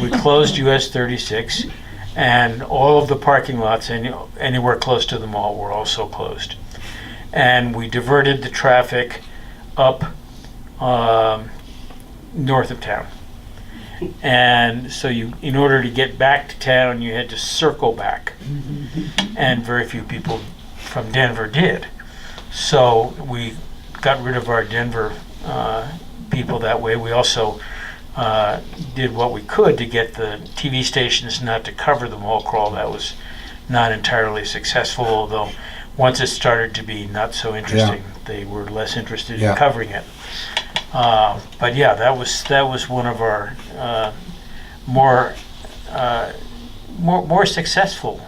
We closed US 36, and all of the parking lots anywhere close to the mall were also closed. And we diverted the traffic up north of town. And so in order to get back to town, you had to circle back. And very few people from Denver did. So we got rid of our Denver people that way. We also did what we could to get the TV stations not to cover the mall crawl. That was not entirely successful, although once it started to be not so interesting, they were less interested in covering it. But yeah, that was one of our more successful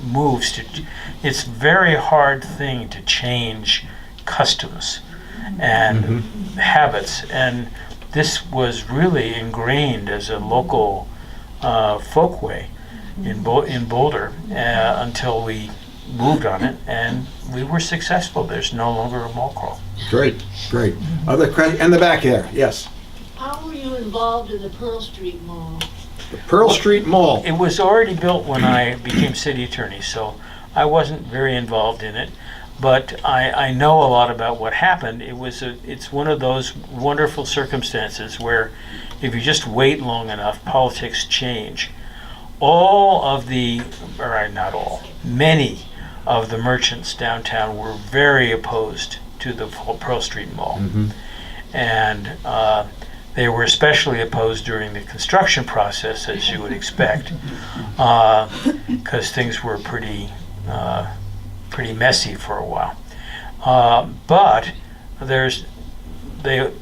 moves. It's a very hard thing to change customs and habits, and this was really ingrained as a local folkway in Boulder until we moved on it, and we were successful. There's no longer a mall crawl. Great, great. Other questions? In the back there, yes. How were you involved in the Pearl Street Mall? The Pearl Street Mall. It was already built when I became city attorney, so I wasn't very involved in it. But I know a lot about what happened. It's one of those wonderful circumstances where if you just wait long enough, politics change. Many of the merchants downtown were very opposed to the Pearl Street Mall. And they were especially opposed during the construction process, as you would expect, because things were pretty messy for a while. But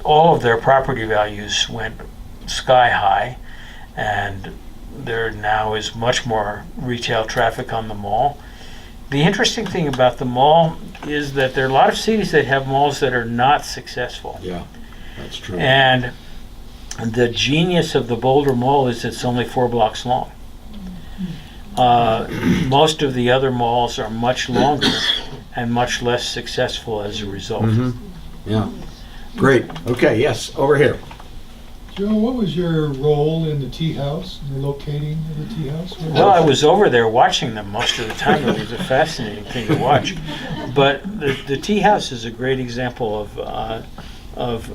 all of their property values went sky high, and there now is much more retail traffic on the mall. The interesting thing about the mall is that there are a lot of cities that have malls that are not successful. Yeah, that's true. And the genius of the Boulder Mall is it's only 4 blocks long. Most of the other malls are much longer and much less successful as a result. Yeah, great. Okay, yes, over here. Joe, what was your role in the tea house, in the locating of the tea house? Well, I was over there watching them most of the time. It was a fascinating thing to watch. But the tea house is a great example of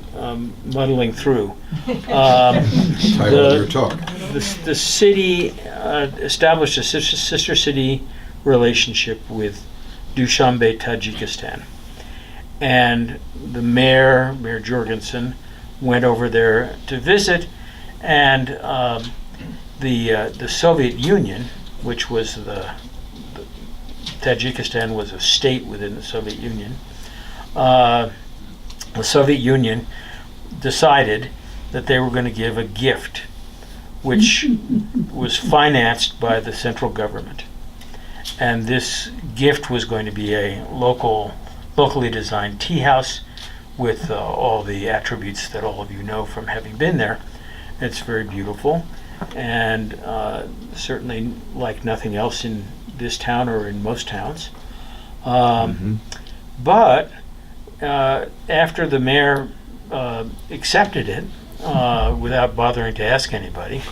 muddling through. Title of your talk. The city established a sister city relationship with Dushanbe, Tajikistan. And the mayor Jorgensen, went over there to visit, and the Soviet Union, which was Tajikistan was a state within the Soviet Union. The Soviet Union decided that they were going to give a gift, which was financed by the central government. And this gift was going to be a locally designed tea house with all the attributes that all of you know from having been there. It's very beautiful, and certainly like nothing else in this town or in most towns. But after the mayor accepted it, without bothering to ask anybody,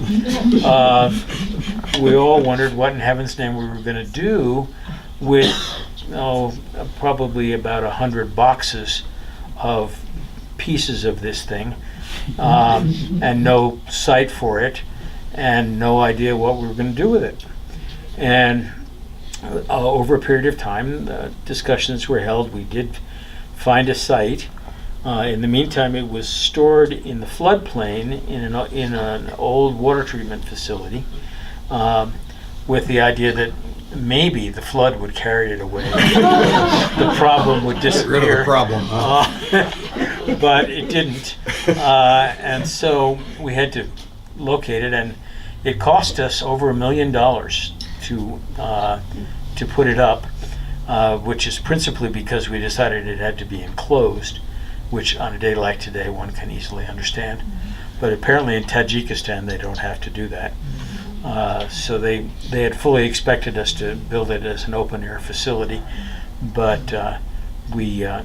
we all wondered what in heaven's name we were going to do with probably about 100 boxes of pieces of this thing, and no site for it, and no idea what we were going to do with it. And over a period of time, discussions were held. We did find a site. In the meantime, it was stored in the floodplain in an old water treatment facility, with the idea that maybe the flood would carry it away. The problem would disappear. Get rid of the problem. But it didn't. And so we had to locate it, and it cost us over $1 million to put it up, which is principally because we decided it had to be enclosed, which on a day like today one can easily understand. But apparently in Tajikistan they don't have to do that. So they had fully expected us to build it as an open air facility, but the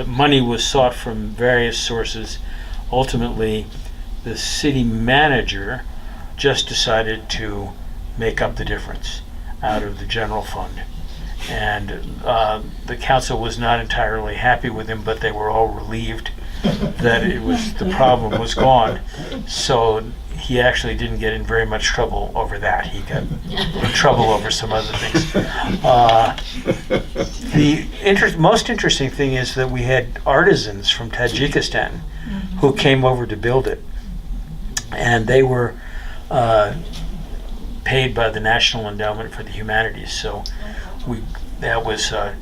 money was sought from various sources. Ultimately, the city manager just decided to make up the difference out of the general fund. And the council was not entirely happy with him, but they were all relieved that the problem was gone. So he actually didn't get in very much trouble over that. He got in trouble over some other things. The most interesting thing is that we had artisans from Tajikistan who came over to build it, and they were paid by the National Endowment for the Humanities. So that was a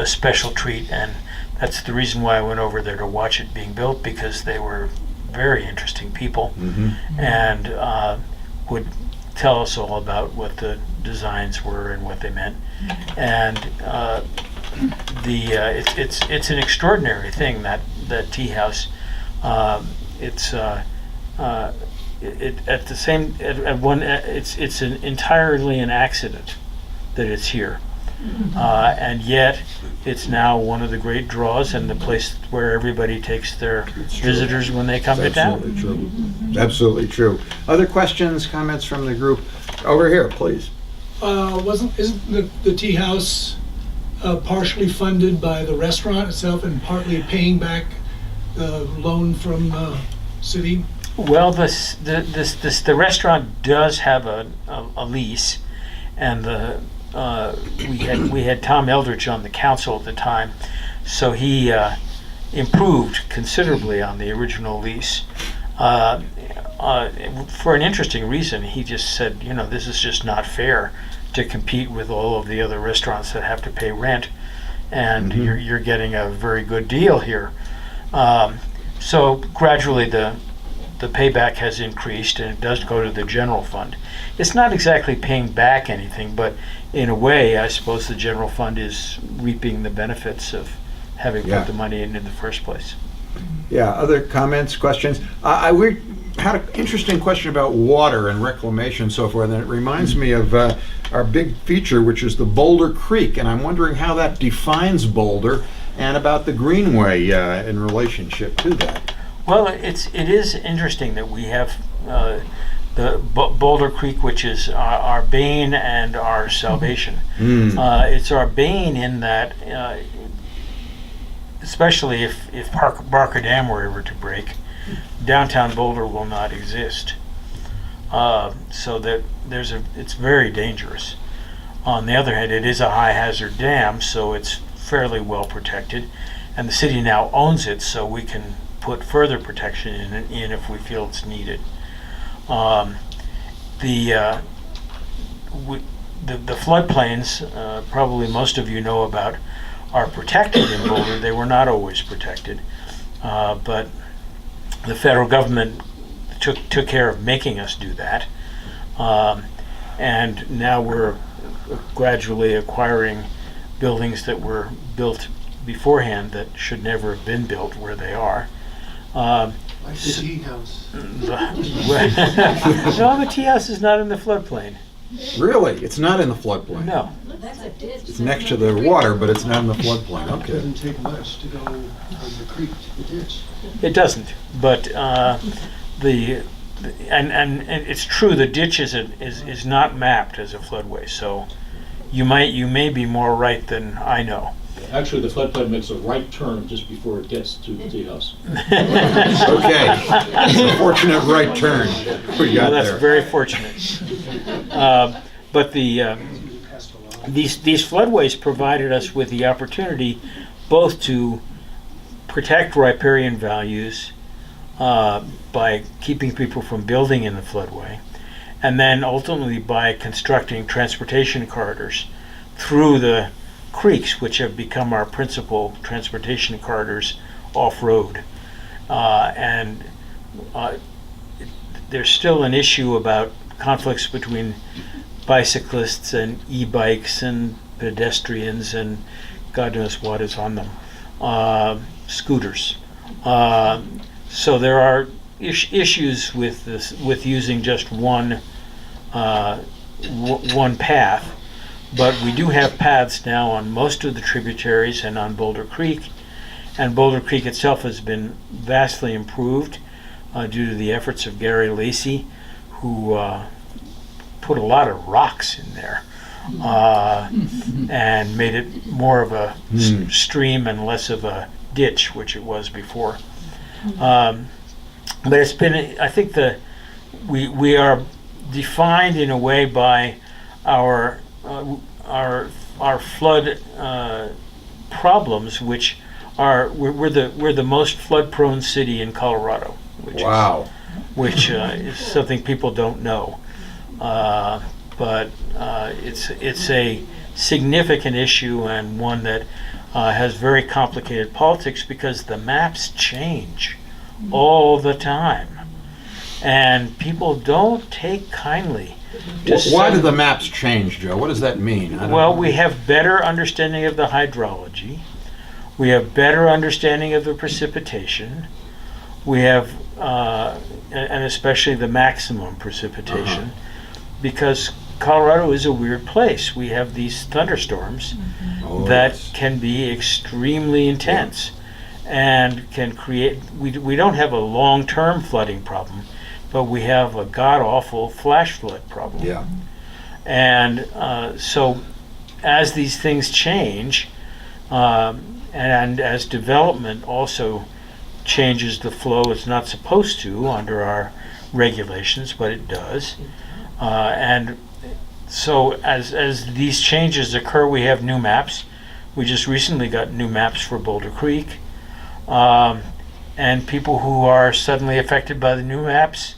special treat, and that's the reason why I went over there to watch it being built, because they were very interesting people, and would tell us all about what the designs were and what they meant. And it's an extraordinary thing, that tea house. It's entirely an accident that it's here. And yet it's now one of the great draws and the place where everybody takes their visitors when they come to town. Absolutely true. Absolutely true. Other questions, comments from the group? Over here, please. Isn't the tea house partially funded by the restaurant itself and partly paying back the loan from city? Well, the restaurant does have a lease, and we had Tom Eldridge on the council at the time, so he improved considerably on the original lease. For an interesting reason, he just said, this is just not fair to compete with all of the other restaurants that have to pay rent, and you're getting a very good deal here. So gradually the payback has increased, and it does go to the general fund. It's not exactly paying back anything, but in a way, I suppose the general fund is reaping the benefits of having put the money in the first place. Yeah, other comments, questions? We had an interesting question about water and reclamation and so forth, and it reminds me of our big feature, which is the Boulder Creek, and I'm wondering how that defines Boulder and about the Greenway in relationship to that. Well, it is interesting that we have the Boulder Creek, which is our bane and our salvation. It's our bane in that, especially if Barker Dam were ever to break, downtown Boulder will not exist. So that it's very dangerous. On the other hand, it is a high hazard dam, so it's fairly well protected, and the city now owns it, so we can put further protection in if we feel it's needed. The floodplains, probably most of you know about, are protected in Boulder. They were not always protected, but the federal government took care of making us do that, and now we're gradually acquiring buildings that were built beforehand that should never have been built where they are. Like the tea house. No, the tea house is not in the floodplain. Really? It's not in the floodplain? No. That's a ditch. It's next to the water, but it's not in the floodplain. It Okay. doesn't take much to go from the creek to the ditch. It doesn't, but and it's true, the ditch is not mapped as a floodway, so you may be more right than I know. Actually, the floodplain makes a right turn just before it gets to the tea house. Okay. It's a fortunate right turn we got Well, that's there. very fortunate. But these floodways provided us with the opportunity both to protect riparian values by keeping people from building in the floodway, and then ultimately by constructing transportation corridors through the creeks, which have become our principal transportation corridors off-road. And there's still an issue about conflicts between bicyclists and e-bikes and pedestrians and God knows what is on them, scooters. So there are issues with this, with using just one path, but we do have paths now on most of the tributaries and on Boulder Creek, and Boulder Creek itself has been vastly improved due to the efforts of Gary Lacey, who put a lot of rocks in there and made it more of a stream and less of a ditch, which it was before. But it's been, I think we are defined in a way by our flood problems, which are we're the most flood-prone city in Colorado, which is something people don't know, but it's a significant issue and one that has very complicated politics because the maps change all the time, and people don't take kindly to Why do the maps change, Joe? What does that mean? Well, we have better understanding of the hydrology. We have better understanding of the precipitation. We have, and especially the maximum precipitation, because Colorado is a weird place. We have these thunderstorms that can be extremely intense and can create, we don't have a long-term flooding problem, but we have a god-awful flash flood problem. Yeah. And so as these things change, and as development also changes the flow, it's not supposed to under our regulations, but it does. And so as these changes occur, we have new maps. We just recently got new maps for Boulder Creek. And people who are suddenly affected by the new maps,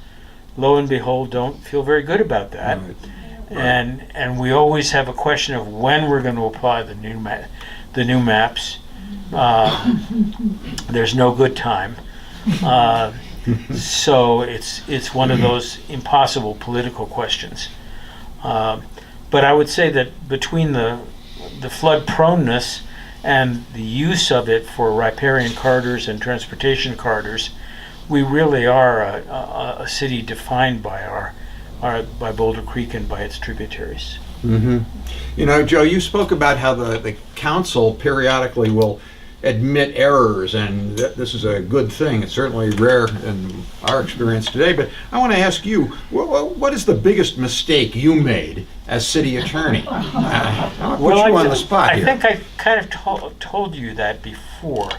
lo and behold, don't feel very good about that. Right. And we always have a question of when we're going to apply the new maps. There's no good time. So it's one of those impossible political questions. But I would say that between the flood proneness and the use of it for riparian corridors and transportation corridors, we really are a city defined by by Boulder Creek and by its tributaries. Mm-hmm. You know, Joe, you spoke about how the council periodically will admit errors, and this is a good thing. It's certainly rare in our experience today, but I want to ask you, what is the biggest mistake you made as city attorney? I'll put you on the spot here. I think I kind of told you that before.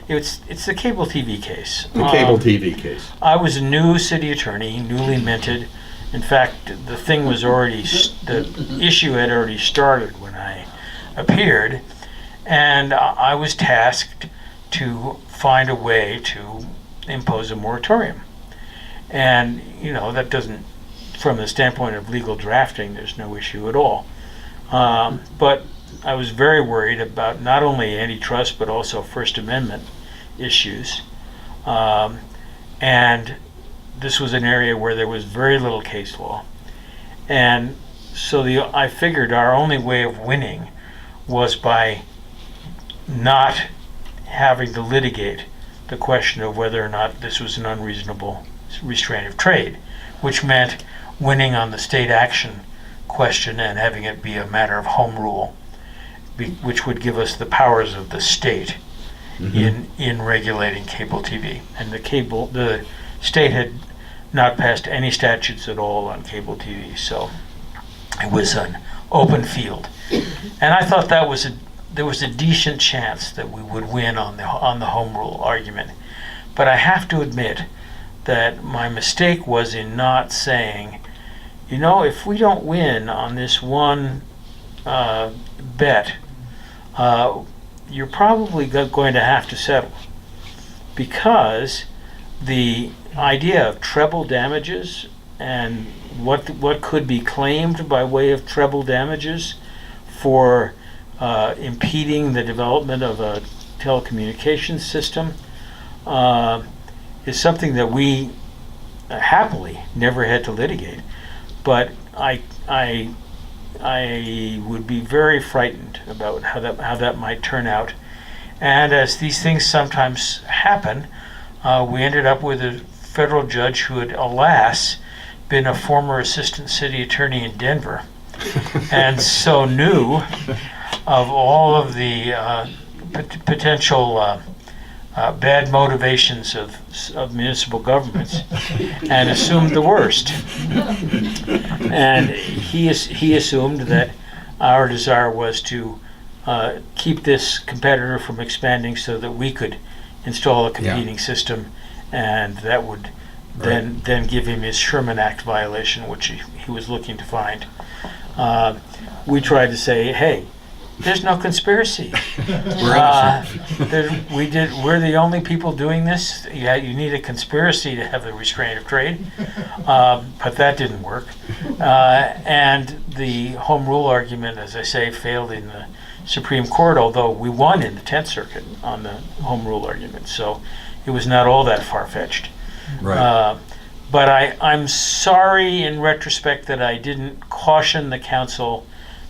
It's the cable TV case. The cable TV case. I was a new city attorney, newly minted. In fact, the thing was the issue had already started when I appeared, and I was tasked to find a way to impose a moratorium. And, that doesn't, from the standpoint of legal drafting, there's no issue at all. But I was very worried about not only antitrust but also First Amendment issues. And this was an area where there was very little case law. And so I figured our only way of winning was by not having to litigate the question of whether or not this was an unreasonable restraint of trade, which meant winning on the state action question and having it be a matter of home rule, which would give us the powers of the state in regulating cable TV. And the state had not passed any statutes at all on cable TV, so it was an open field. And I thought there was a decent chance that we would win on the home rule argument. But I have to admit that my mistake was in not saying, if we don't win on this one bet, you're probably going to have to settle, because the idea of treble damages and what could be claimed by way of treble damages for impeding the development of a telecommunications system is something that we happily never had to litigate. But I would be very frightened about how that might turn out. And as these things sometimes happen, we ended up with a federal judge who had, alas, been a former assistant city attorney in Denver, and so knew of all of the potential bad motivations of municipal governments, and assumed the worst. And he assumed that our desire was to keep this competitor from expanding so that we could install a competing system, and that would then give him his Sherman Act violation, which he was looking to find. We tried to say, hey, there's no conspiracy. We're the only people doing this. Yeah, you need a conspiracy to have the restraint of trade, but that didn't work. And the home rule argument, as I say, failed in the Supreme Court, although we won in the 10th Circuit on the home rule argument. So it was not all that far-fetched. Right. But I'm sorry in retrospect that I didn't caution the council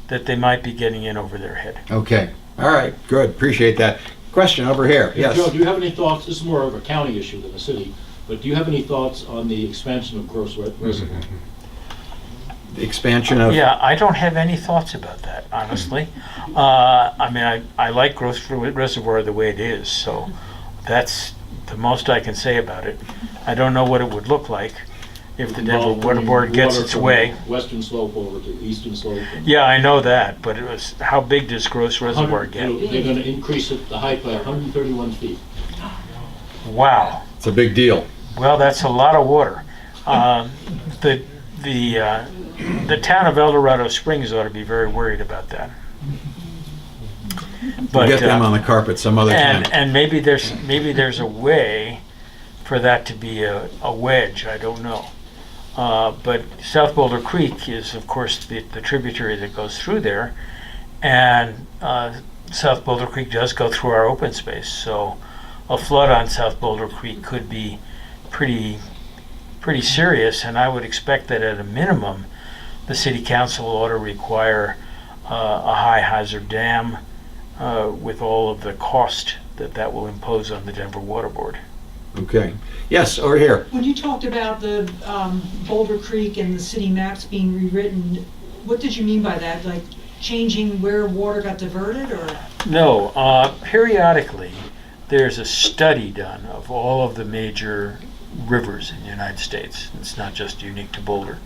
that they might be getting in over their head. Okay. All right. Good. Appreciate that. Question over here. Yes. Joe, do you have any thoughts? This is more of a county issue than a city, but do you have any thoughts on the expansion of Gross Reservoir? The expansion of... Yeah, I don't have any thoughts about that, honestly. I mean, I like Gross Reservoir the way it is, so that's the most I can say about it. I don't know what it would look like if the Denver Water Board gets its way. Western slope over to eastern slope. Yeah, I know that, but it was, how big does Gross Reservoir get? They're going to increase the height by 131 feet. Wow. It's a big deal. Well, that's a lot of water. The town of El Dorado Springs ought to be very worried about that. We'll get them on the carpet some other time. And maybe there's a way for that to be a wedge. I don't know. But South Boulder Creek is, of course, the tributary that goes through there, and South Boulder Creek does go through our open space. So a flood on South Boulder Creek could be pretty serious, and I would expect that at a minimum, the city council ought to require a high hazard dam with all of the cost that will impose on the Denver Water Board. Okay. Yes, over here. When you talked about the Boulder Creek and the city maps being rewritten, what did you mean by that? Like changing where water got diverted, or? No, periodically there's a study done of all of the major rivers in the United States. It's not just unique to Boulder.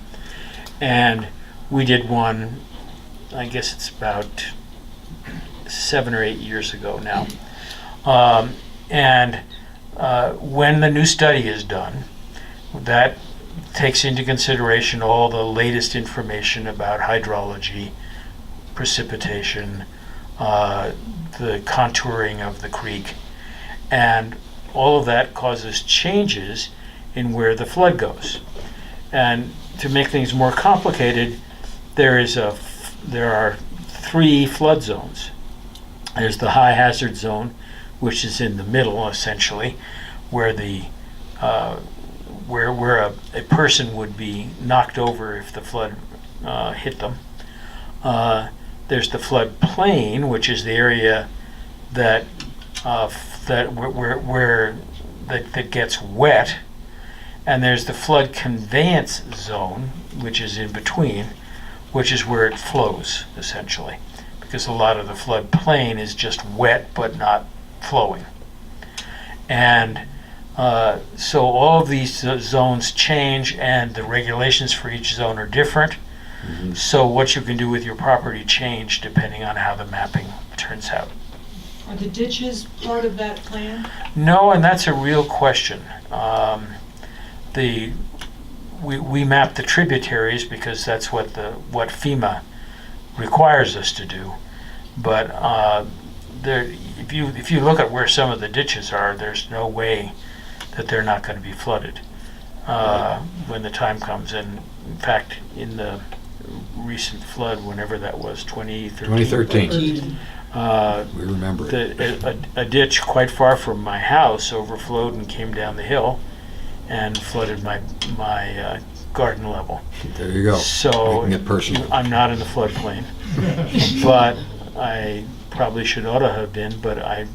And we did one, I guess it's about 7 or 8 years ago now. When the new study is done, that takes into consideration all the latest information about hydrology, precipitation, the contouring of the creek, and all of that causes changes in where the flood goes. And to make things more complicated, there are three flood zones. There's the high hazard zone, which is in the middle essentially, where the where a person would be knocked over if the flood hit them. There's the flood plain, which is the area that that gets wet, and there's the flood conveyance zone, which is in between, which is where it flows essentially, because a lot of the flood plain is just wet but not flowing. And so all of these zones change, and the regulations for each zone are different. So what you can do with your property change depending on how the mapping turns out. Are the ditches part of that plan? No, and that's a real question. We map the tributaries because that's what FEMA requires us to do. But if you look at where some of the ditches are, there's no way that they're not going to be flooded when the time comes. And in fact, in the recent flood, whenever that was, 2013. We remember it. A ditch quite far from my house overflowed and came down the hill and flooded my garden level. There you go. So Making it personal. I'm not in the floodplain, but I probably should ought to have been. But I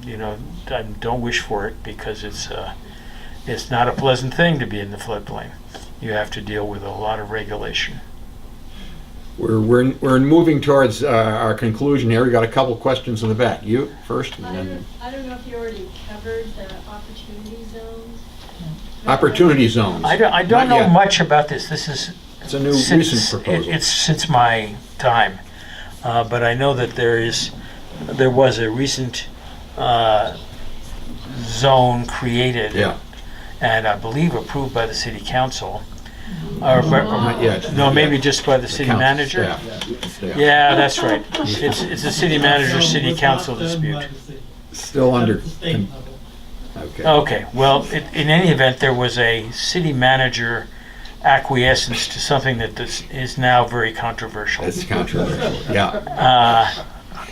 don't wish for it, because it's not a pleasant thing to be in the floodplain. You have to deal with a lot of regulation. We're moving towards our conclusion here. We got a couple questions in the back. You first, and then I don't know if you already covered the opportunity zones. opportunity zones. I don't Not know yet. much about this. This is It's a new recent proposal. It's since my time, but I know that there was a recent zone created, Yeah. and I believe approved by the city council. Not yet. No, maybe just by the city council manager. staff. Yeah, that's right. It's a city manager, city council dispute. Still under. Okay. Okay, well, in any event, there was a city manager acquiescence to something that is now very controversial. It's controversial. Yeah.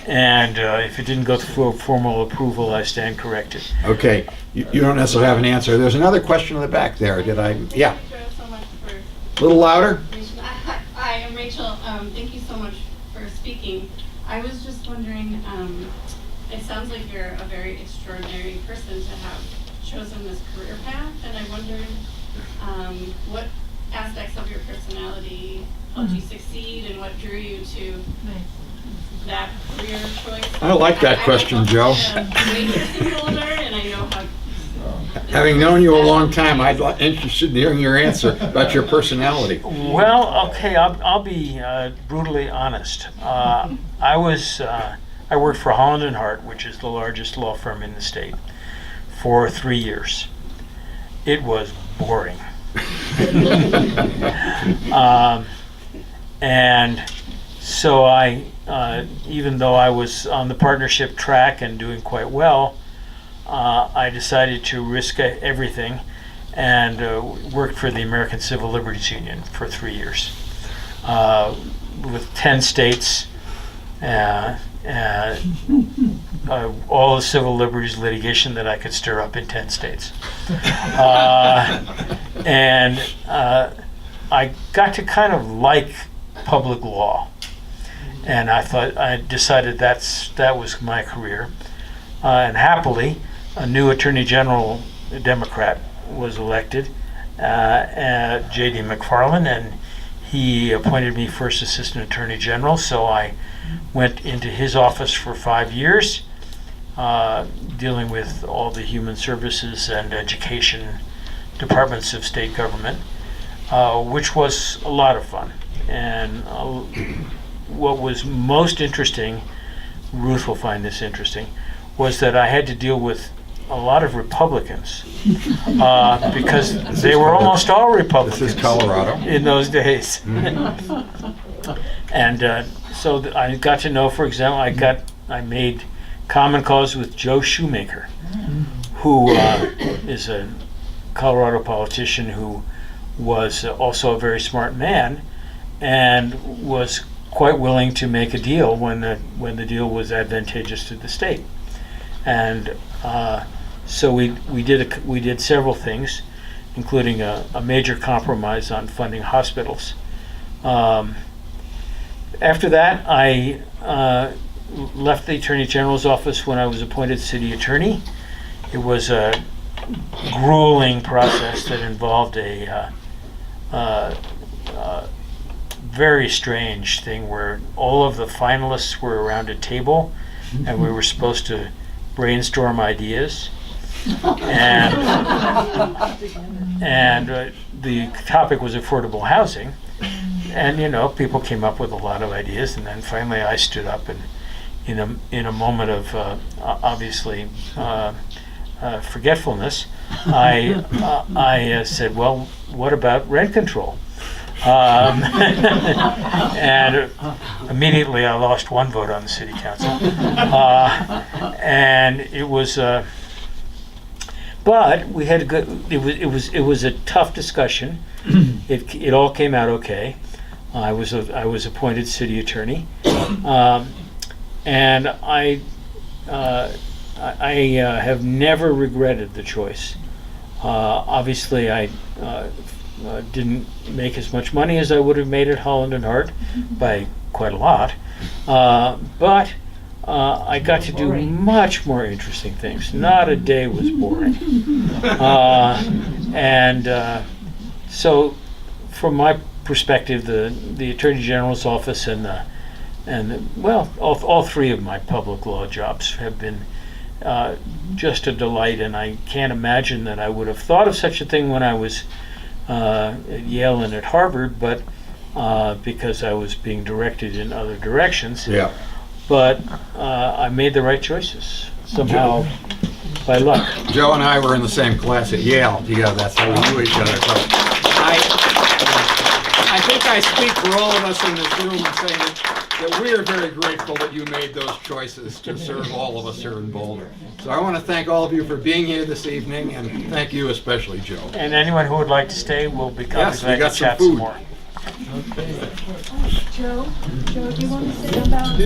And if it didn't go through formal approval, I stand corrected. Okay. You don't necessarily have an answer. There's another question in the back there. Did I? Yeah. Thank you so much for. A little louder. Hi, I'm Rachel. Thank you so much for speaking. I was just wondering, it sounds like you're a very extraordinary person to have chosen this career path, and I wondered what aspects of your personality helped you succeed, and what drew you to that career choice. I like that question, Joe. Waitress in Boulder, and I know how. Having known you a long time, I'd be interested in hearing your answer about your personality. Well, okay, I'll be brutally honest. I worked for Holland & Hart, which is the largest law firm in the state, for 3 years. It was boring. And so I, even though I was on the partnership track and doing quite well, I decided to risk everything and worked for the American Civil Liberties Union for 3 years with 10 states, all the civil liberties litigation that I could stir up in 10 states. And I got to kind of like public law, and I decided that was my career. And happily, a new Attorney General, a Democrat, was elected, J.D. McFarland, and he appointed me first Assistant Attorney General. So I went into his office for 5 years, dealing with all the human services and education departments of state government, which was a lot of fun. And what was most interesting, Ruth will find this interesting, was that I had to deal with a lot of Republicans because they were almost all Republicans. This is Colorado. In those days. And so I got to know, for example, I made common cause with Joe Shoemaker, who is a Colorado politician who was also a very smart man and was quite willing to make a deal when the deal was advantageous to the state. And so we did several things, including a major compromise on funding hospitals. After that, I left the Attorney General's office when I was appointed city attorney. It was a grueling process that involved a very strange thing where all of the finalists were around a table and we were supposed to brainstorm ideas. And the topic was affordable housing. And, you know, people came up with a lot of ideas, and then finally I stood up and, in a moment of obviously forgetfulness, I said, well, what about rent control? And immediately I lost one vote on the city council. And it was, but we had a good, it was a tough discussion. It all came out okay. I was appointed city attorney, and I have never regretted the choice. Obviously, I didn't make as much money as I would have made at Holland and Hart by quite a lot, but I got to do much more interesting things. Not a day was boring, and so from my perspective, the Attorney General's office and all three of my public law jobs have been just a delight, and I can't imagine that I would have thought of such a thing when I was at Yale and at Harvard, but because I was being directed in other directions. Yeah. But I made the right choices somehow by luck. Joe and I were in the same class at Yale together. That's how we knew each other. So I think I speak for all of us in this room in saying that we are very grateful that you made those choices to serve all of us here in Boulder. So I want to thank all of you for being here this evening, and thank you especially, Joe. And anyone who would like to stay will be Yes, we glad got to some chat some food. more. Joe, do you want to say about